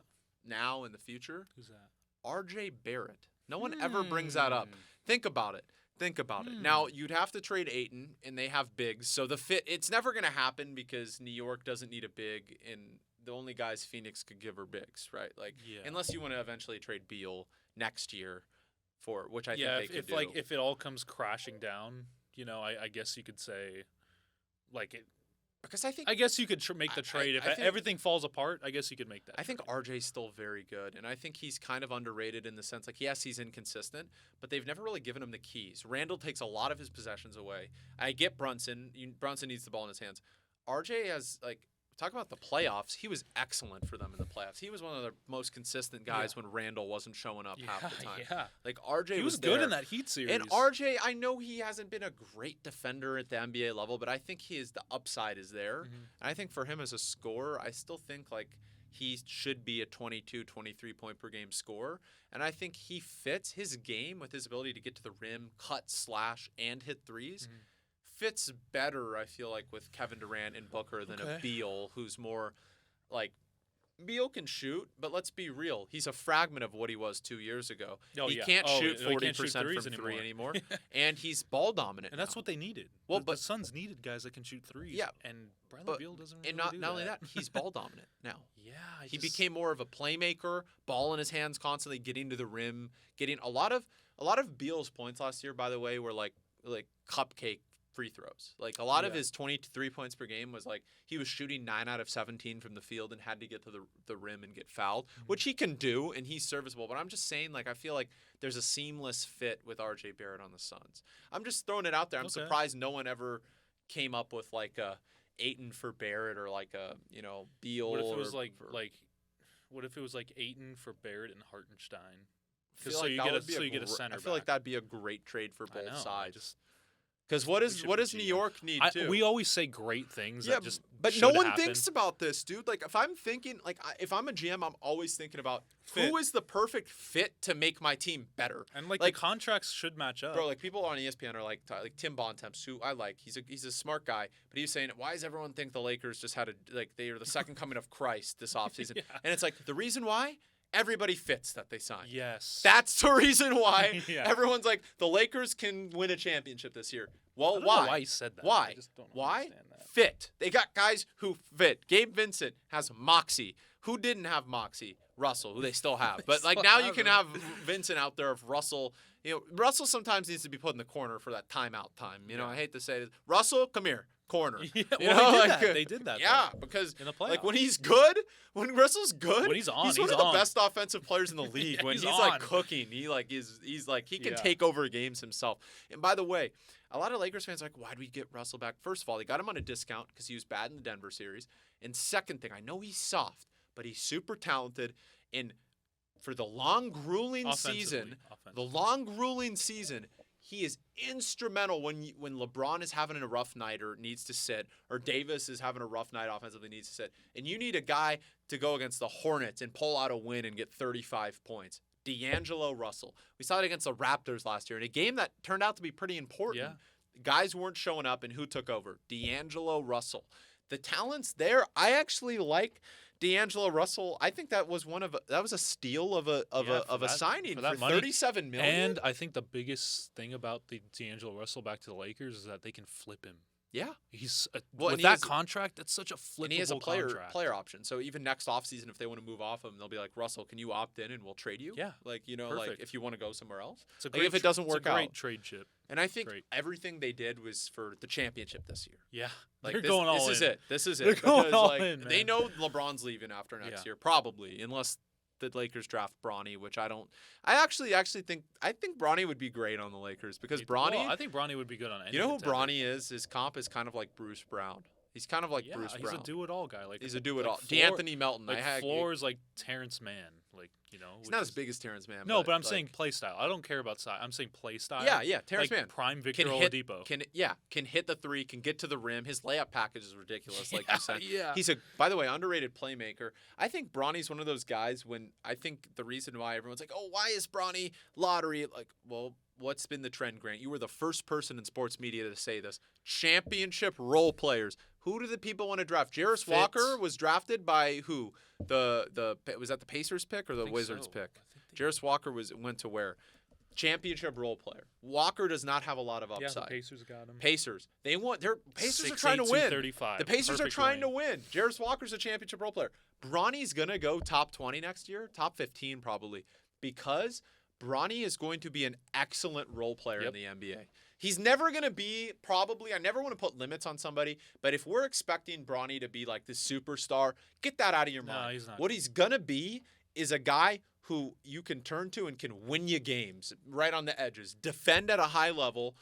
now and the future? Who's that? RJ Barrett. No one ever brings that up. Think about it. Now, you'd have to trade Ayton, and they have bigs, so the fit, it's never going to happen because New York doesn't need a big, and the only guys Phoenix could give are bigs, right? Like, unless you want to eventually trade Beal next year. For which I think they could do. If it all comes crashing down, I guess you could say, like it. Because I think I guess you could make the trade if everything falls apart. I guess you could make that. I think RJ's still very good, and I think he's kind of underrated in the sense like yes, he's inconsistent, but they've never really given him the keys. Randall takes a lot of his possessions away. I get Brunson. Brunson needs the ball in his hands. RJ has talk about the playoffs. He was excellent for them in the playoffs. He was one of the most consistent guys when Randall wasn't showing up half the time. Yeah. Like RJ he was there. good in that Heat series. And RJ, I know he hasn't been a great defender at the NBA level, but I think the upside is there. And I think for him as a scorer, I still think like he should be a 22, 23 point per game scorer. And I think he fits his game with his ability to get to the rim, cut, slash, and hit threes. Fits better, I feel like, with Kevin Durant and Booker than a Beal, who's more like Beal can shoot, but let's be real. He's a fragment of what he was 2 years ago. He can't shoot 40% from 3 anymore, and he's ball dominant. And that's what they needed. Well, the Suns needed guys that can shoot threes. Yeah, and Bradley Beal doesn't really do that. And not only that, he's ball dominant now. He became more of a playmaker, ball in his hands, constantly getting to the rim, getting a lot of Beal's points last year. By the way, were like cupcake free throws. Like a lot of his 23 points per game was like he was shooting 9 out of 17 from the field and had to get to the rim and get fouled, which he can do, and he's serviceable. But I'm just saying, like, I feel like there's a seamless fit with RJ Barrett on the Suns. I'm just throwing it out there. I'm surprised no one ever came up with like a Ayton for Barrett or like a Beal. What if it was what if it was like Ayton for Barrett and Hartenstein? So you get a center. I feel like that'd be a great trade for both sides. Because what does New York need too? We always say great things. Yeah, but no one thinks about this, dude. Like if I'm thinking, if I'm a GM, I'm always thinking about who is the perfect fit to make my team better. And the contracts should match up. Bro, like people on ESPN are like Tim Bontemps, who I like. He's a smart guy, but he was saying, why does everyone think the Lakers just had they are the second coming of Christ this offseason? And it's like the reason why. Everybody fits that they sign. Yes. That's the reason why everyone's like, the Lakers can win a championship this year. Well, I don't know why he said that. Why? I just don't why? understand that. Fit. They got guys who fit. Gabe Vincent has moxie. Who didn't have moxie? Russell, who they still have. But now you can have Vincent out there of Russell. Russell sometimes needs to be put in the corner for that timeout time. I hate to say it. Russell, come here. Corner. Yeah, they did that. Yeah, because in the playoffs. when Russell's good, when he's on, he's one of the best offensive players in the league. When he's like cooking, he can take over games himself. And by the way, a lot of Lakers fans are like, why do we get Russell back? First of all, they got him on a discount because he was bad in the Denver series. And second thing, I know he's soft, but he's super talented. And for the long, grueling season, he is instrumental when LeBron is having a rough night or needs to sit, or Davis is having a rough night offensively, needs to sit, and you need a guy to go against the Hornets and pull out a win and get 35 points. D'Angelo Russell. We saw it against the Raptors last year in a game that turned out to be pretty important. Yeah. Guys weren't showing up, and who took over? D'Angelo Russell. The talent's there. I actually like D'Angelo Russell. I think that was a steal of a signing for $37 million. And I think the biggest thing about the D'Angelo Russell back to the Lakers is that they can flip him. Yeah, he's with that contract. It's such a flippable and he has a contract. player option. So even next offseason, if they want to move off him, they'll be like, Russell, can you opt in and we'll trade you? Yeah, like Perfect. like if you want to go somewhere else. It's a great if it doesn't work out. Great trade chip. And I think everything they did was for the championship this year. Yeah, like they're going all in. This is it. They're going all in, man. They know LeBron's leaving after next year, probably, unless the Lakers draft Bronny, which I don't. I actually think Bronny would be great on the Lakers because Bronny. Well, I think Bronny would be good on any. You know who Bronny is? His comp is kind of like Bruce Brown. He's kind of like Bruce Brown. He's a do-it-all guy. He's a do-it-all. D'Anthony Melton. Floor is like Terrence Mann. He's not as big as Terrence Mann. No, but I'm saying play style. I don't care about size. I'm saying play style. Yeah, Terrence Mann. Prime Victor Oladipo. Can hit the three, can get to the rim. His layup package is ridiculous, like you said. Yeah. He's by the way, underrated playmaker. I think Bronny's one of those guys I think the reason why everyone's like, oh, why is Bronny lottery? Like, well, what's been the trend, Grant? You were the first person in sports media to say this. Championship role players. Who do the people want to draft? Jarris Walker was drafted by who? Was that the Pacers pick or the Wizards pick? Jarris Walker went to where? Championship role player. Walker does not have a lot of upside. Yeah, the Pacers got him. Pacers are trying to win. 35. The Pacers are trying to win. Jarris Walker's a championship role player. Bronny's gonna go top 20 next year, top 15 probably, because Bronny is going to be an excellent role player in the NBA. He's never going to be I never want to put limits on somebody, but if we're expecting Bronny to be like the superstar, get that out of your mind. He's not. What he's going to be is a guy who you can turn to and can win you games right on the edges, defend at a high level,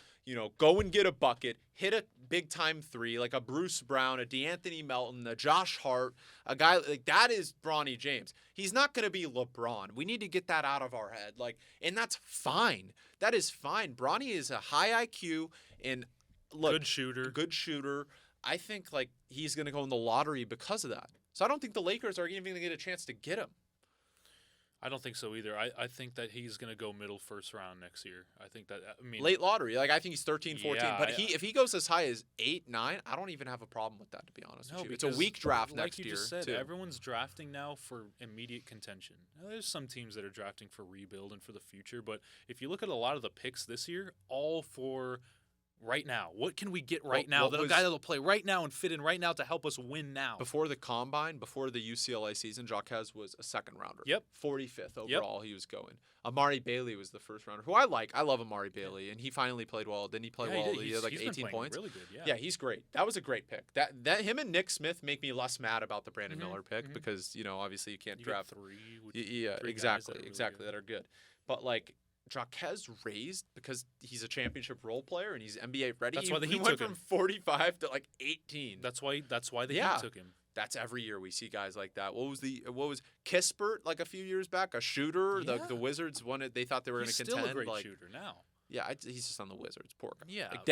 go and get a bucket, hit a big-time three like a Bruce Brown, a D'Anthony Melton, a Josh Hart, a guy like that is Bronny James. He's not going to be LeBron. We need to get that out of our head. And that's fine. That is fine. Bronny is a high IQ and good shooter. Good shooter. I think he's going to go in the lottery because of that. So I don't think the Lakers are even going to get a chance to get him. I don't think so either. I think that he's going to go middle first round next year. I think that late lottery. I think he's 13, 14. Yeah, but if he goes as high as 8, 9, I don't even have a problem with that, to be honest with you. It's a weak draft next year. Like you just said, too. Everyone's drafting now for immediate contention. Now, there's some teams that are drafting for rebuild and for the future, but if you look at a lot of the picks this year, all for right now. What can we get right now? The guy that'll play right now and fit in right now to help us win now. Before the combine, before the UCLA season, Jaquez was a second rounder. Yep. 45th overall he was going. Amari Bailey was the first rounder, who I like. I love Amari Bailey, and he finally played well. Didn't he play well? He had 18 points. Really good, yeah. Yeah, he's great. That was a great pick. That him and Nick Smith make me less mad about the Brandon Miller pick because, obviously you can't draft three. Exactly, that are good. But Jaquez raised because he's a championship role player and he's NBA ready. That's why the Heat went took him from 45 to 18. That's why the Heat took him. That's every year we see guys like that. What was Kispert a few years back? A shooter. Yeah. The Wizards wanted. They thought they were going to contend. He's still a great shooter now. Yeah, he's just on the Wizards. Poor guy. Yeah. If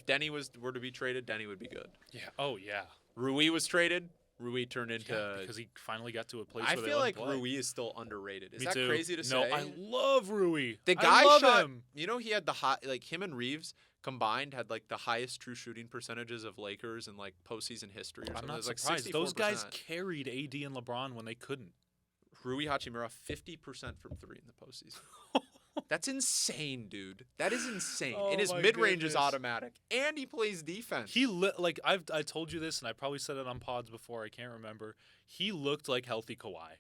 Denny were to be traded, Denny would be good. Yeah. Oh yeah. Rui was traded. Rui turned into because he finally got to a place. I where feel like play. Rui is still underrated. Is Me that too. crazy to say? No, I love Rui. The guy I love shot him. He had the high him and Reeves combined had the highest true shooting percentages of Lakers in postseason history. Or I'm something. not It was surprised. 64%. Those guys carried AD and LeBron when they couldn't. Rui Hachimura 50% from 3 in the postseason. That's insane, dude. That is insane. Oh, and his mid-range is automatic. And he plays defense. I told you this, and I probably said it on pods before. I can't remember. He looked like healthy Kawhi.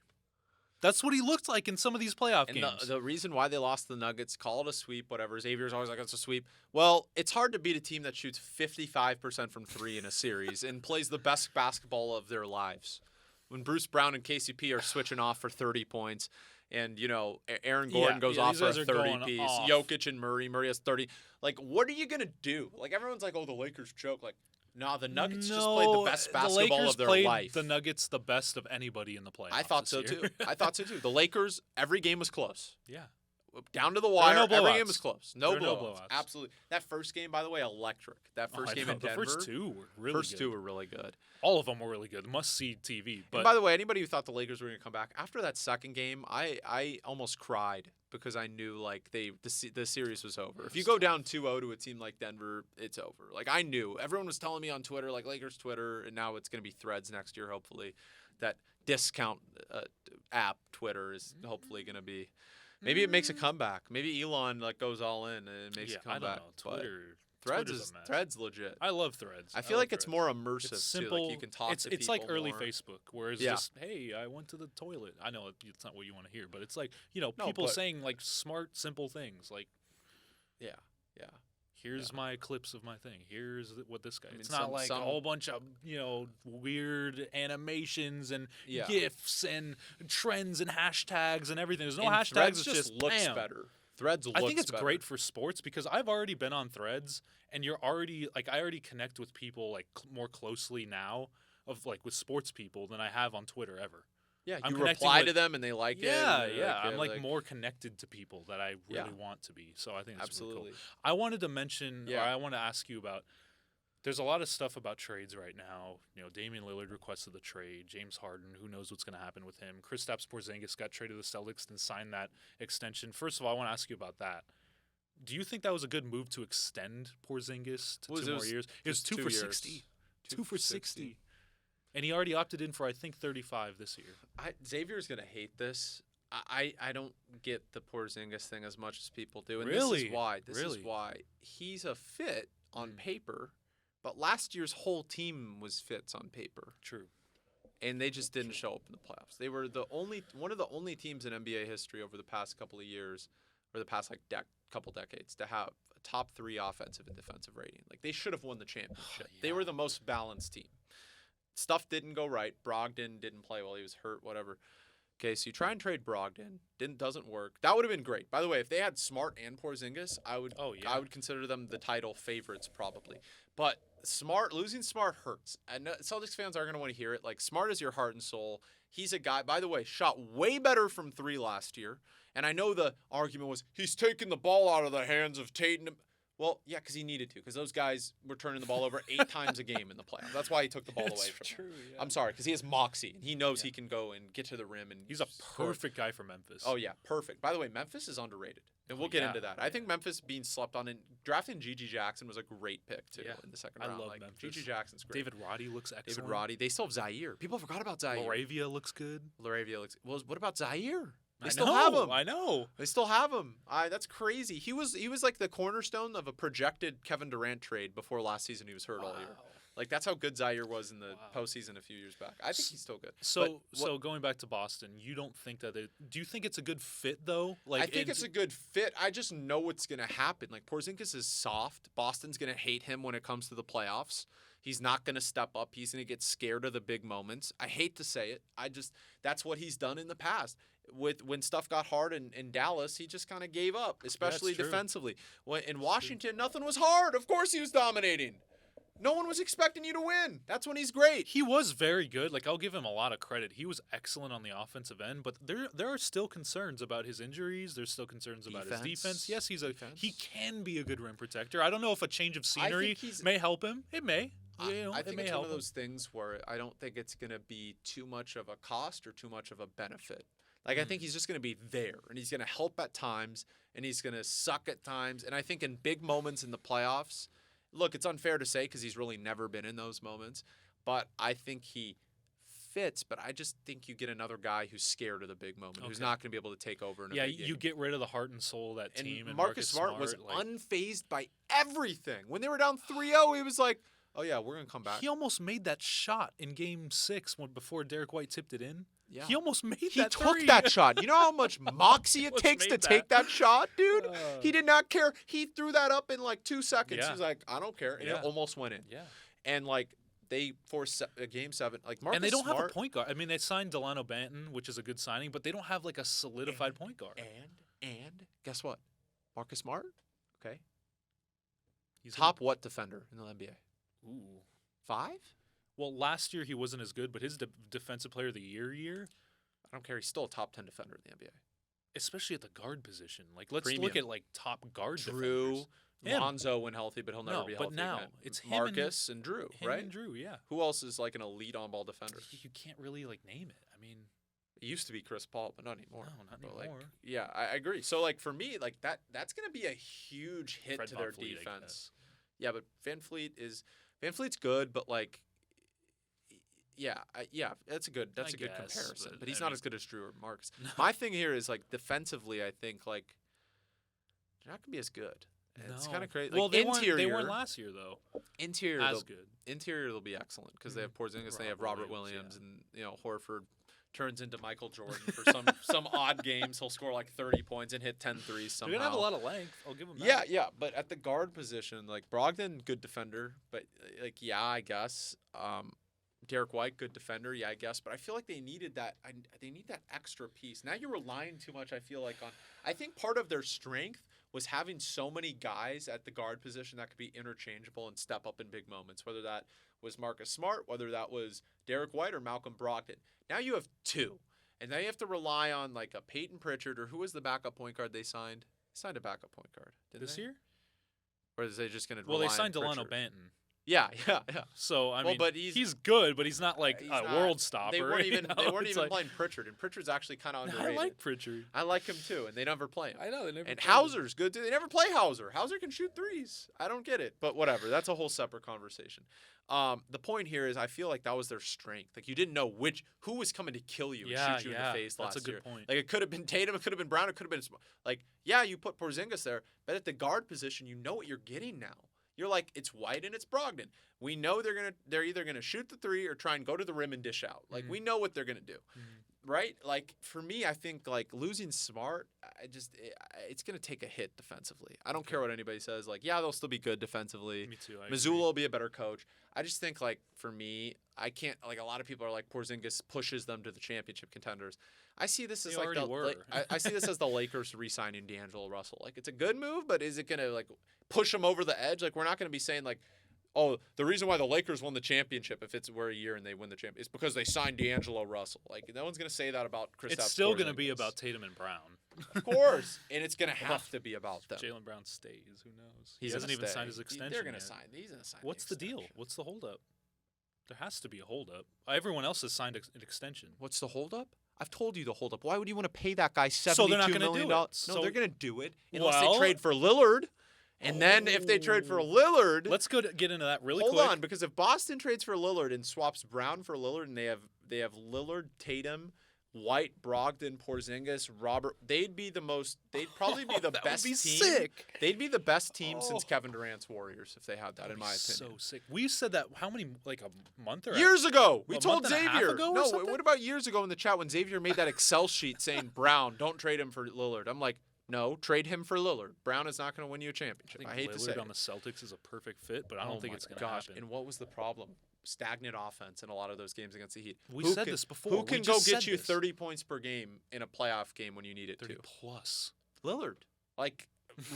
That's what he looked like in some of these playoff games. The reason why they lost the Nuggets, call it a sweep, whatever. Xavier's always like, it's a sweep. Well, it's hard to beat a team that shoots 55% from 3 in a series and plays the best basketball of their lives. When Bruce Brown and KCP are switching off for 30 points and Aaron Gordon goes off for a 30 piece. Jokic and Murray has 30. Like, what are you gonna do? Like, everyone's like, oh, the Lakers choke. Like, nah, the Nuggets just played the best basketball of their life. The Nuggets the best of anybody in the playoffs. I thought so too. The Lakers, every game was close. Yeah. Down to the wire, no every game was close. No blowouts. Absolutely. That first game, by the way, electric. That first game in Denver. The first two were really good. First two were really good. All of them were really good. Must-see TV. But and by the way, anybody who thought the Lakers were going to come back, after that second game, I almost cried because I knew like the series was over. If you go down 2-0 to a team like Denver, it's over. Like, I knew. Everyone was telling me on Twitter, like Lakers Twitter, and now it's going to be Threads next year, hopefully. That discount app Twitter is hopefully going to be. Maybe it makes a comeback. Maybe Elon goes all in and makes a comeback. I don't know. Threads legit. I love Threads. I feel like it's more immersive. It's simple. Too. Like, you can talk to people. It's like early more. Facebook, where it's just, hey, I went to the toilet. I know it's not what you want to hear, but it's like people saying like smart, simple things. Like, yeah. Here's my clips of my thing. Here's what this guy. It's not like a whole bunch of weird animations and gifs and trends and hashtags and everything. There's no hashtags. Threads it's just looks better. Threads looks better. I think it's great for sports because I've already been on Threads and you're already I already connect with people like more closely now with sports people than I have on Twitter ever. Yeah, you reply to them and they like it. Yeah. I'm more connected to people that I really want to be. So I think that's absolutely really cool. I wanted to mention, or I want to ask you about. There's a lot of stuff about trades right now. Damian Lillard requested the trade. James Harden, who knows what's going to happen with him? Kristaps Porzingis got traded to the Celtics and signed that extension. First of all, I want to ask you about that. Do you think that was a good move to extend Porzingis to 2 more years? It was 2 for 60. 2 for 60. And he already opted in for, I think, 35 this year. Xavier's going to hate this. I don't get the Porzingis thing as much as people do. And really? This is why. He's a fit on paper, but last year's whole team was fits on paper. True. And they just didn't show up in the playoffs. They were one of the only teams in NBA history over the past couple of years, or the past couple decades, to have a top 3 offensive and defensive rating. Like, they should have won the championship. They were the most balanced team. Stuff didn't go right. Brogdon didn't play well. He was hurt, whatever. Okay, so you try and trade Brogdon. Doesn't work. That would have been great. By the way, if they had Smart and Porzingis, I would consider them the title favorites probably. But losing Smart hurts. And Celtics fans aren't going to want to hear it. Like, Smart is your heart and soul. He's a guy, by the way, shot way better from 3 last year. And I know the argument was he's taking the ball out of the hands of Tate and well, yeah, because he needed to, because those guys were turning the ball over 8 times a game in the playoffs. That's why he took the ball away from him. Yeah. I'm sorry, because he has moxie, and he knows he can go and get to the rim. And he's a perfect guy for Memphis. Oh, yeah, perfect. By the way, Memphis is underrated, and we'll get into that. I think Memphis being slept on, and drafting Gigi Jackson was a great pick, too, in the second round. I love Memphis. Gigi Jackson's great. David Roddy looks excellent. David Roddy. They still have Zaire. People forgot about Zaire. Laravia looks good. Well, what about Zaire? They still have him. I know. They still have him. That's crazy. He was like the cornerstone of a projected Kevin Durant trade before last season. He was hurt all year. Like, that's how good Zaire was in the postseason a few years back. I think he's still good. So going back to Boston, you don't think that do you think it's a good fit though? Like, I think it's a good fit. I just know what's going to happen. Like, Porzingis is soft. Boston's going to hate him when it comes to the playoffs. He's not going to step up. He's going to get scared of the big moments. I hate to say it. That's what he's done in the past. When stuff got hard in Dallas, he just kind of gave up, especially defensively. In Washington, nothing was hard. Of course he was dominating. No one was expecting you to win. That's when he's great. He was very good. Like, I'll give him a lot of credit. He was excellent on the offensive end, but there are still concerns about his injuries. There's still concerns about his defense. Yes, he can be a good rim protector. I don't know if a change of scenery may help him. It may. I think it's one of those things where I don't think it's going to be too much of a cost or too much of a benefit. Like, I think he's just going to be there, and he's going to help at times, and he's going to suck at times. And I think in big moments in the playoffs, look, it's unfair to say because he's really never been in those moments, but I think he fits. But I just think you get another guy who's scared of the big moment, who's not going to be able to take over in a big game. You get rid of the heart and soul of that team. And Marcus Smart was unfazed by everything. When they were down 3-0, he was like, oh, yeah, we're going to come back. He almost made that shot in Game 6 before Derek White tipped it in. Yeah. He almost made that He took that shot. You know how much moxie it takes to take that shot, dude? He did not care. He threw that up in like 2 seconds. He's like, I don't care. And it almost went in. Yeah. And like they force a game 7, like Marcus And they don't Smart, have a point guard. I mean, they signed Delano Banton, which is a good signing, but they don't have like a solidified point guard. And guess what? Marcus Smart, okay, He's top what defender in the NBA? Ooh. 5? Well, last year he wasn't as good, but his defensive player of the year, I don't care. He's still a top 10 defender in the NBA. especially at the guard position. Like, let's Premium. look at like top guard Drew, defenders. Him. Lonzo when healthy, but he'll never No, be but healthy now again. it's him Marcus and Drew, Him right? and Drew, yeah. Who else is like an elite on-ball defender? You can't really like name it. I mean, It used to be Chris Paul, but not anymore. no, not But, anymore. like, yeah, I agree. So like for me, like that's gonna be a huge hit Fred to their VanVleet, I defense. Yeah, but Van Fleet's good, but like, yeah, that's a good I comparison. guess, But but he's I not mean- as good as Drew or Marcus. My thing here is like defensively, I think like they're not gonna be as good. And It's kind of crazy. Well, Like, they interior, weren't last year though. interior, As they'll- good. interior will be excellent because they have Porzingis, they have Robert Robert Williams, Williams, and Horford turns into Michael Jordan for some odd games. He'll score like 30 points and hit 10 threes somehow. They're gonna have a lot of length. I'll give them that. Yeah. But at the guard position, like Brogdon, good defender, but like I guess. Derek White, good defender, yeah, I guess. But I feel like they needed that. They need that extra piece. Now you're relying too much. I feel like on. I think part of their strength was having so many guys at the guard position that could be interchangeable and step up in big moments. Whether that was Marcus Smart, whether that was Derek White or Malcolm Brogdon. Now you have 2, and now you have to rely on like a Peyton Pritchard or who was the backup point guard they signed? They signed a backup point guard didn't This they? year? Or is they just going to? Well, they signed Delano Pritchard? Banton. Yeah. So I mean, but he's good, but he's not like He's a not- world stopper. They weren't you even. know? They weren't It's even like- playing Pritchard, and Pritchard's actually kind of I underrated. like Pritchard. I like him too, and they never play him. I know they never. And played him. Hauser's good too. They never play Hauser. Hauser can shoot threes. I don't get it, but whatever. That's a whole separate conversation. The point here is, I feel like that was their strength. Like you didn't know who was coming to kill you and shoot you in the face last That's a year. good point. Like it could have been Tatum, it could have been Brown, it could have been like you put Porzingis there, but at the guard position, you know what you're getting now. You're like, it's White and it's Brogdon. We know they're either gonna shoot the 3 or try and go to the rim and dish out. Like we know what they're gonna do, right? Like for me, I think like losing Smart, it's gonna take a hit defensively. I don't care what anybody says. Like they'll still be good defensively. Me too. I Missoula agree. will be a better coach. I just think like for me, I can't like a lot of people are like Porzingis pushes them to the championship contenders. I see this as They like already were. I see this as the Lakers re-signing D'Angelo Russell. Like it's a good move, but is it gonna like push them over the edge? Like we're not gonna be saying like, oh, the reason why the Lakers won the championship if we're a year and they win the championship is because they signed D'Angelo Russell. Like no one's gonna say that about Kristaps It's still going to Porzingis. be about Tatum and Brown. Of course, and it's gonna have to be about them. Jaylen Brown stays. Who knows? He's He hasn't gonna even stay. signed his extension. They're gonna yet. sign. He's gonna sign. What's the deal? extension. What's the holdup? There has to be a holdup. Everyone else has signed an extension. What's the holdup? I've told you the holdup. Why would you want to pay that guy $72 So they're not gonna million? do it. No, So- they're going to do it unless Well- they trade for Lillard. And then if they trade for Lillard, Let's get into that really hold quick. on, because if Boston trades for Lillard and swaps Brown for Lillard, and they have Lillard, Tatum, White, Brogdon, Porzingis, Robert, they'd probably be the That best would be team. sick. They'd be the best team since Oh. Kevin Durant's Warriors if they had that, That'd in be my so opinion. sick. We said that how many like a month or Years ago, we a told month and a half Xavier. ago or No, something? what about years ago in the chat when Xavier made that Excel sheet saying Brown, don't trade him for Lillard? I'm like, no, trade him for Lillard. Brown is not going to win you a championship. I think I hate Lillard to say on it. the Celtics is a perfect fit, but I don't think it's going to happen. And what was the problem? Stagnant offense in a lot of those games against the Heat. We Who said can- this before. Who We can just go get said you this. 30 points per game in a playoff game when you need it 30 to? plus. Lillard. Like,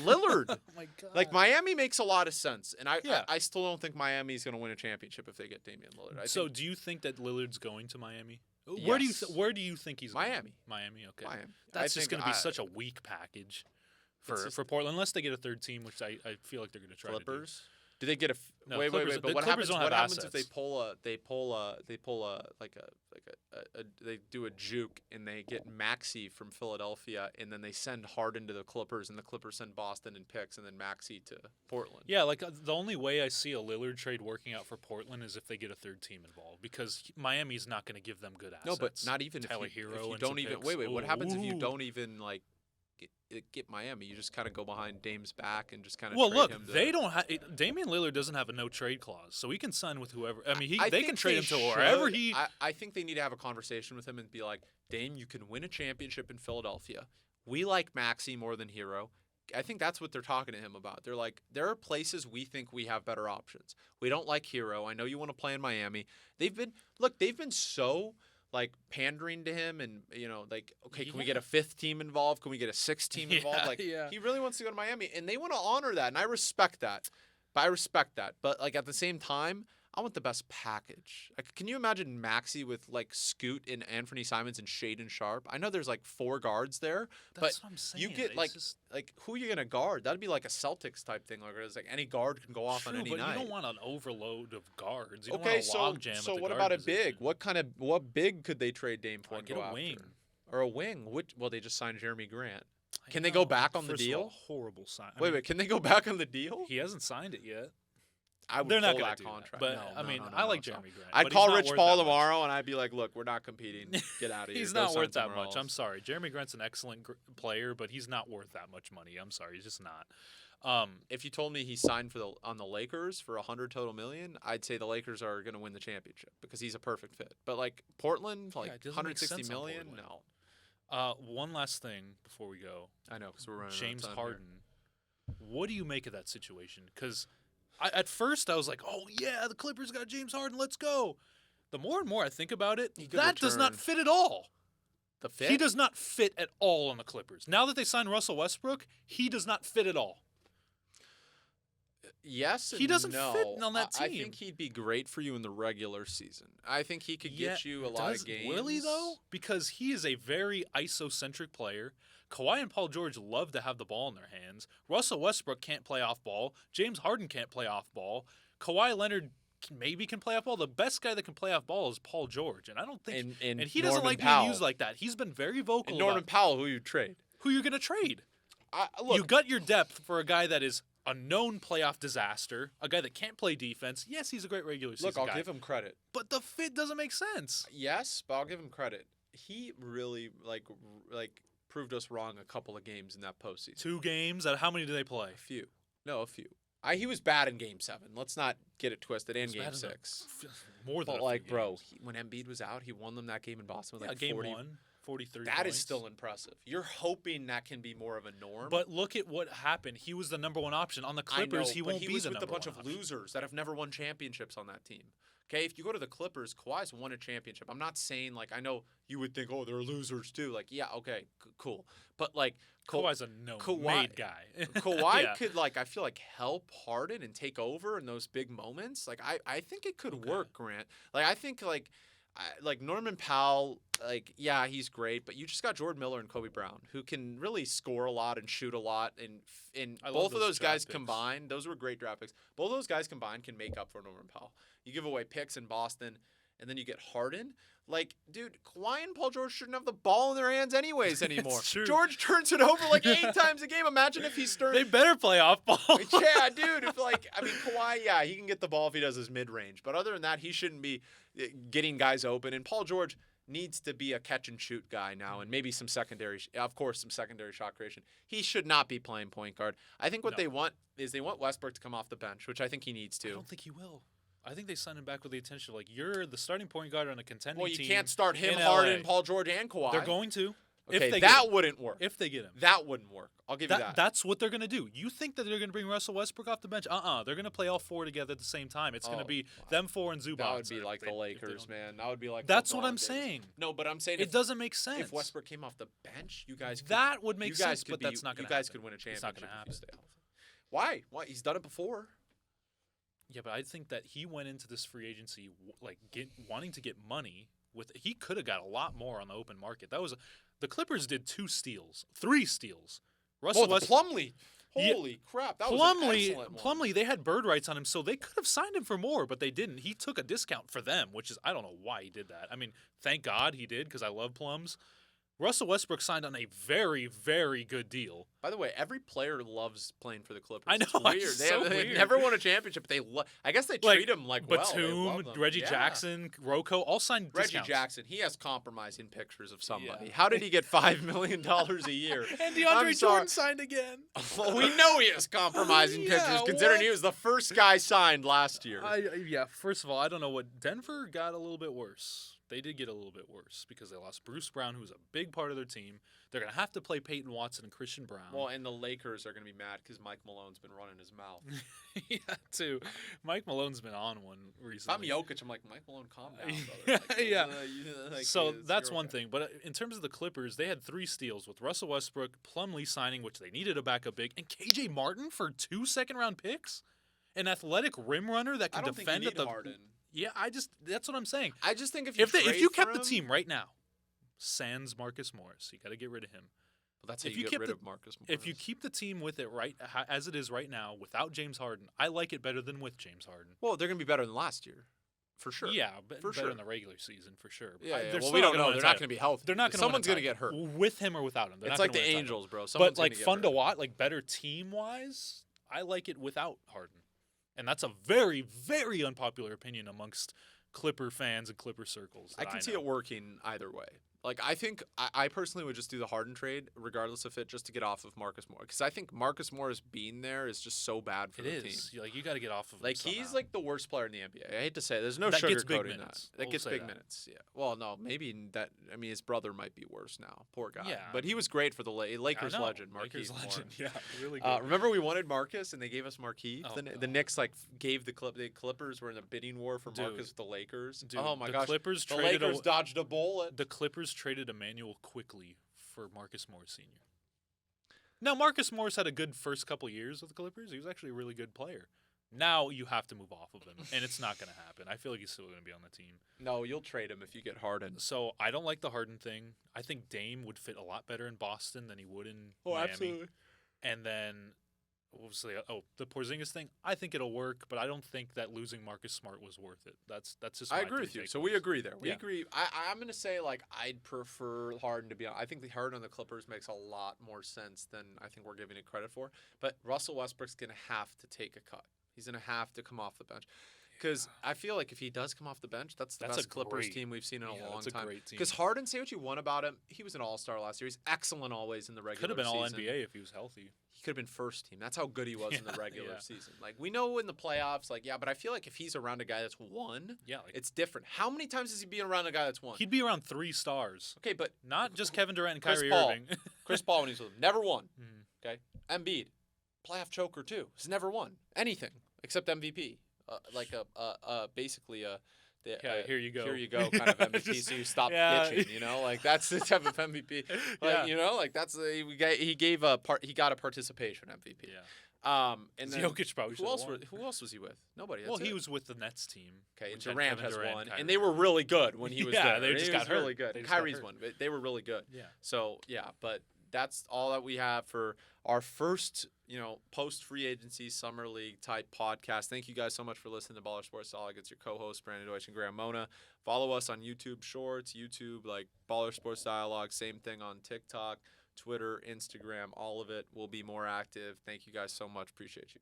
Lillard. Oh my god. Like, Miami makes a lot of sense. And Yeah. I still don't think Miami's going to win a championship if they get Damian Lillard. So do you think that Lillard's going to Miami? Where do you Yes. where do you think he's Miami. going? Miami. Okay. Miami. That's I just think going to be such a weak package It's just- for Portland, unless they get a third team, which I feel like they're going to try Clippers. Do they get a No, wait? Clippers- But the what Clippers happens? don't What have happens if they assets. they do a juke and they get Maxey from Philadelphia and then they send Harden to the Clippers and the Clippers send Boston and picks and then Maxey to Portland? Yeah, like the only way I see a Lillard trade working out for Portland is if they get a third team involved, because Miami's not going to give them good assets. No, but not even Tyler if you Hero and don't some even picks. wait. What happens if you Ooh. don't even like get Miami? You just kind of go behind Dame's back and just kind of Well, trade look, him to, they don't have Damian Lillard doesn't have a no trade clause, so he can sign with whoever. I mean, I they think can trade him to should. wherever he. I think they need to have a conversation with him and be like, Dame, you can win a championship in Philadelphia. We like Maxey more than Hero. I think that's what they're talking to him about. They're like, there are places we think we have better options. We don't like Hero. I know you want to play in Miami. They've been so like pandering to him, and like, okay, can we get a 5th team involved? Can we get a 6th team involved? Like, he really wants to go to Miami, and they want to honor that, and I respect that. But like at the same time, I want the best package. Like, can you imagine Maxey with like Scoot and Anthony Simons and Shaden Sharp? I know there's like 4 guards there, That's but what I'm saying. you get like who are you gonna guard? That'd be like a Celtics type thing, where it's like any guard can go off on any but night. You don't want an overload of guards. You Okay, don't want a logjam so at the what guard about a position. big? What big could they trade Dame for? And Get go a after? wing. Or a wing? Well, they just signed Jeremy Grant. Can they go back on the First of deal? all, horrible sign. Wait, can they go back on the deal? He hasn't signed it yet. I would They're not pull gonna that do contract. that. But I like no. Jeremy Grant. I'd but call he's not Rich worth Paul that much. tomorrow, and I'd be like, "Look, we're not competing. Get out of here." He's Go not sign worth that somewhere much. else." I'm sorry. Jeremy Grant's an excellent player, but he's not worth that much money. I'm sorry. He's just not. If you told me he signed on the Lakers for $100 total million, I'd say the Lakers are going to win the championship because he's a perfect fit. But like Portland, like it doesn't make sense $160 on million, Portland. no. One last thing before we go. I know because we're running James out of time Harden. What do you make of that situation? Because at first I was like, oh yeah, the Clippers got James Harden. Let's go. The more and more I think about it, that does not fit at all. The fit? He does not fit at all on the Clippers. Now that they signed Russell Westbrook, he does not fit at all. Yes, and He doesn't no. fit on that team. I think he'd be great for you in the regular season. I think he could get you a lot of games. Will he though? Because he is a very isocentric player. Kawhi and Paul George love to have the ball in their hands. Russell Westbrook can't play off ball. James Harden can't play off ball. Kawhi Leonard maybe can play off ball. The best guy that can play off ball is Paul George, and I don't think and he doesn't like being used like that. He's been very vocal. And Norman Powell, who you trade? Who you're gonna trade? Look, you got your depth for a guy that is a known playoff disaster, a guy that can't play defense. Yes, he's a great regular season guy. Look, I'll give him credit. But the fit doesn't make sense. Yes, but I'll give him credit. He really like proved us wrong a couple of games in that postseason. 2 games. How many do they play? A few. No, a few. He was bad in Game 7. Let's not get it twisted. And Game 6. More than but when Embiid was out, he won them that game in Boston with game 40. 1, 43 That points. is still impressive. You're hoping that can be more of a norm. But look at what happened. He was the number 1 option on the Clippers. He won't be the number 1 option. He was with a bunch of losers that have never won championships on that team. Okay, if you go to the Clippers, Kawhi's won a championship. I'm not saying I know you would think, oh, they're losers too. Yeah, okay, cool. But Kawhi's a made guy. Kawhi could I feel help Harden and take over in those big moments. I think it could work, Grant. I think Norman Powell, he's great, but you just got Jordan Miller and Kobe Brown, who can really score a lot and shoot a lot, and both of those guys combined, those were great draft picks. Both of those guys combined can make up for Norman Powell. You give away picks in Boston, and then you get Harden. Dude, Kawhi and Paul George shouldn't have the ball in their hands anyways anymore. It's true. George turns it over 8 times a game. Imagine if he's They better play off ball. Yeah, dude. Kawhi, he can get the ball if he does his mid-range. But other than that, he shouldn't be getting guys open. And Paul George needs to be a catch-and-shoot guy now, and maybe some secondary shot creation. He should not be playing point guard. I think what they want is Westbrook to come off the bench, which I think he needs to. I don't think he will. I think they signed him back with the intention of you're the starting point guard on a contending team. Well, you can't start him, Harden, Paul George, and Kawhi. They're going to. Okay, that wouldn't work. If they get him. That wouldn't work. I'll give you that. That's what they're going to do. You think that they're going to bring Russell Westbrook off the bench? They're going to play all 4 together at the same time. It's going to be them 4 and Zubac. That would be like the Lakers, man. That would be like That's what I'm saying. No, but I'm saying it doesn't make sense. If Westbrook came off the bench, you guys could, that would make sense, but that's not going to happen. You guys could win a championship. It's not going to happen. If you stay healthy. Why? He's done it before. Yeah, but I think that he went into this free agency wanting to get money. He could have got a lot more on the open market. The Clippers did 3 steals. Plumlee. Holy crap! That was an excellent one. Plumlee, they had bird rights on him, so they could have signed him for more, but they didn't. He took a discount for them, which is I don't know why he did that. I mean, thank God he did because I love Plums. Russell Westbrook signed on a very, very good deal. By the way, every player loves playing for the Clippers. I know, it's weird. They've never won a championship. But I guess they treat him well. Batum, Reggie Jackson, Rocco, all signed discounts. Reggie Jackson, he has compromising pictures of somebody. Yeah. How did he get $5 million a year? And DeAndre Jordan signed again. Well, we know he has compromising pictures, considering he was the first guy signed last year. First of all, I don't know what Denver got a little bit worse. they did get a little bit worse because they lost Bruce Brown, who was a big part of their team. They're going to have to play Peyton Watson and Christian Brown. Well, and the Lakers are going to be mad because Mike Malone's been running his mouth. Yeah, too. Mike Malone's been on one recently. If I'm Jokic, I'm like, Mike Malone, calm down, brother. Like, Yeah. Like, So that's you're one okay. thing. But in terms of the Clippers, they had 3 steals with Russell Westbrook, Plumlee signing, which they needed a backup big, and KJ Martin for 2 second-round picks? An athletic rim runner that can I don't think defend you at need the Harden. Yeah, that's what I'm saying. I just think if If you kept for the him, team right now, sans Marcus Morris, you got to get rid of him. well, that's if how you you kept get rid the- of Marcus Morris. If you keep the team with it right as it is right now, without James Harden, I like it better than with James Harden. well, they're going to be better than last year, for sure. Yeah, but For better sure. in the regular season for sure. Yeah. They're Well, still we don't gonna know. win a They're not title. going to be healthy. They're not going to. Someone's going to get hurt. with him or without him. They're It's not like gonna the win a title. Angels, bro. But Someone's like gonna get fun to hurt. watch, like better team wise, I like it without Harden, and that's a very, very unpopular opinion amongst Clipper fans and Clipper circles. I can see it working either way. Like, I think I personally would just do the Harden trade, regardless of it, just to get off of Marcus Morris. Because I think Marcus Morris being there is just so bad for It the team. is. You got to get off of him Like, he's somehow. like the worst player in the NBA. I hate to say it. There's no That gets big sugarcoating that. minutes. That We'll gets say big that. minutes, yeah. Well, no, maybe that. I mean, his brother might be worse now. Poor guy. Yeah. But he was great for the Lakers I know. legend, Marquise Lakers legend. Morris. Yeah, really good. Remember we wanted Marcus and they gave us Marquise? Oh, the God. Knicks gave the Clippers were in a bidding war for Marcus with the Lakers. Dude, oh my the gosh. Clippers The traded Lakers dodged a bullet. The Clippers traded Emmanuel quickly for Marcus Morris Sr. Now, Marcus Morris had a good first couple years with the Clippers. He was actually a really good player. Now you have to move off of him, and it's not going to happen. I feel like he's still going to be on the team. No, you'll trade him if you get Harden. So I don't like the Harden thing. I think Dame would fit a lot better in Boston than he would in Miami. And then, what was the Porzingis thing? I think it'll work, but I don't think that losing Marcus Smart was worth it. That's just. I my agree three with you. takeaways. So we agree there. We Yeah. agree. I'm going to say, like, I'd prefer Harden to be on. I think the Harden on the Clippers makes a lot more sense than I think we're giving it credit for. But Russell Westbrook's going to have to take a cut. He's going to have to come off the bench. Because I feel like if he does come off the bench, that's the best Clippers team we've seen in a long that's a time. great team. Because Harden, say what you want about him, he was an all-star last year. He's excellent always in the regular Could have been all season. NBA if he was healthy. He could have been first team. That's how good he was in the regular Yeah. season. Like, we know in the playoffs, like, yeah, but I feel like if he's around a guy that's won, Yeah, like, it's different. How many times has he been around a guy that's won? he'd be around 3 stars. Okay, but Not just Kevin Durant and Chris Kyrie Paul. Irving. Chris Paul, when he's with him, never won. Mhm. Okay? Embiid, playoff choker too. He's never won anything except MVP. Basically Okay, here you go. Here you go, kind of MVP. Just- so you stop yeah. bitching, you know, like that's the type of MVP. Like, Yeah. you know, like that's he got a participation MVP. Yeah. And 'Cause then Jokic probably who should've else? won. Who else was he with? Nobody. Well, That's he it. was with the Nets team. Okay, and which had Durant Kevin has Durant, won, Kyrie and they were Irving. really good when he was Yeah, there. they just He got was hurt. really good. They And just got Kyrie's hurt. won, but they were really good. Yeah. So yeah, but that's all that we have for our first, post free agency summer league type podcast. Thank you guys so much for listening to Baller Sports Talk. It's your co-host Brandon Deutsch and Graham Mona. Follow us on YouTube Shorts, YouTube like Baller Sports Dialogue. Same thing on TikTok, Twitter, Instagram. All of it will be more active. Thank you guys so much. Appreciate you.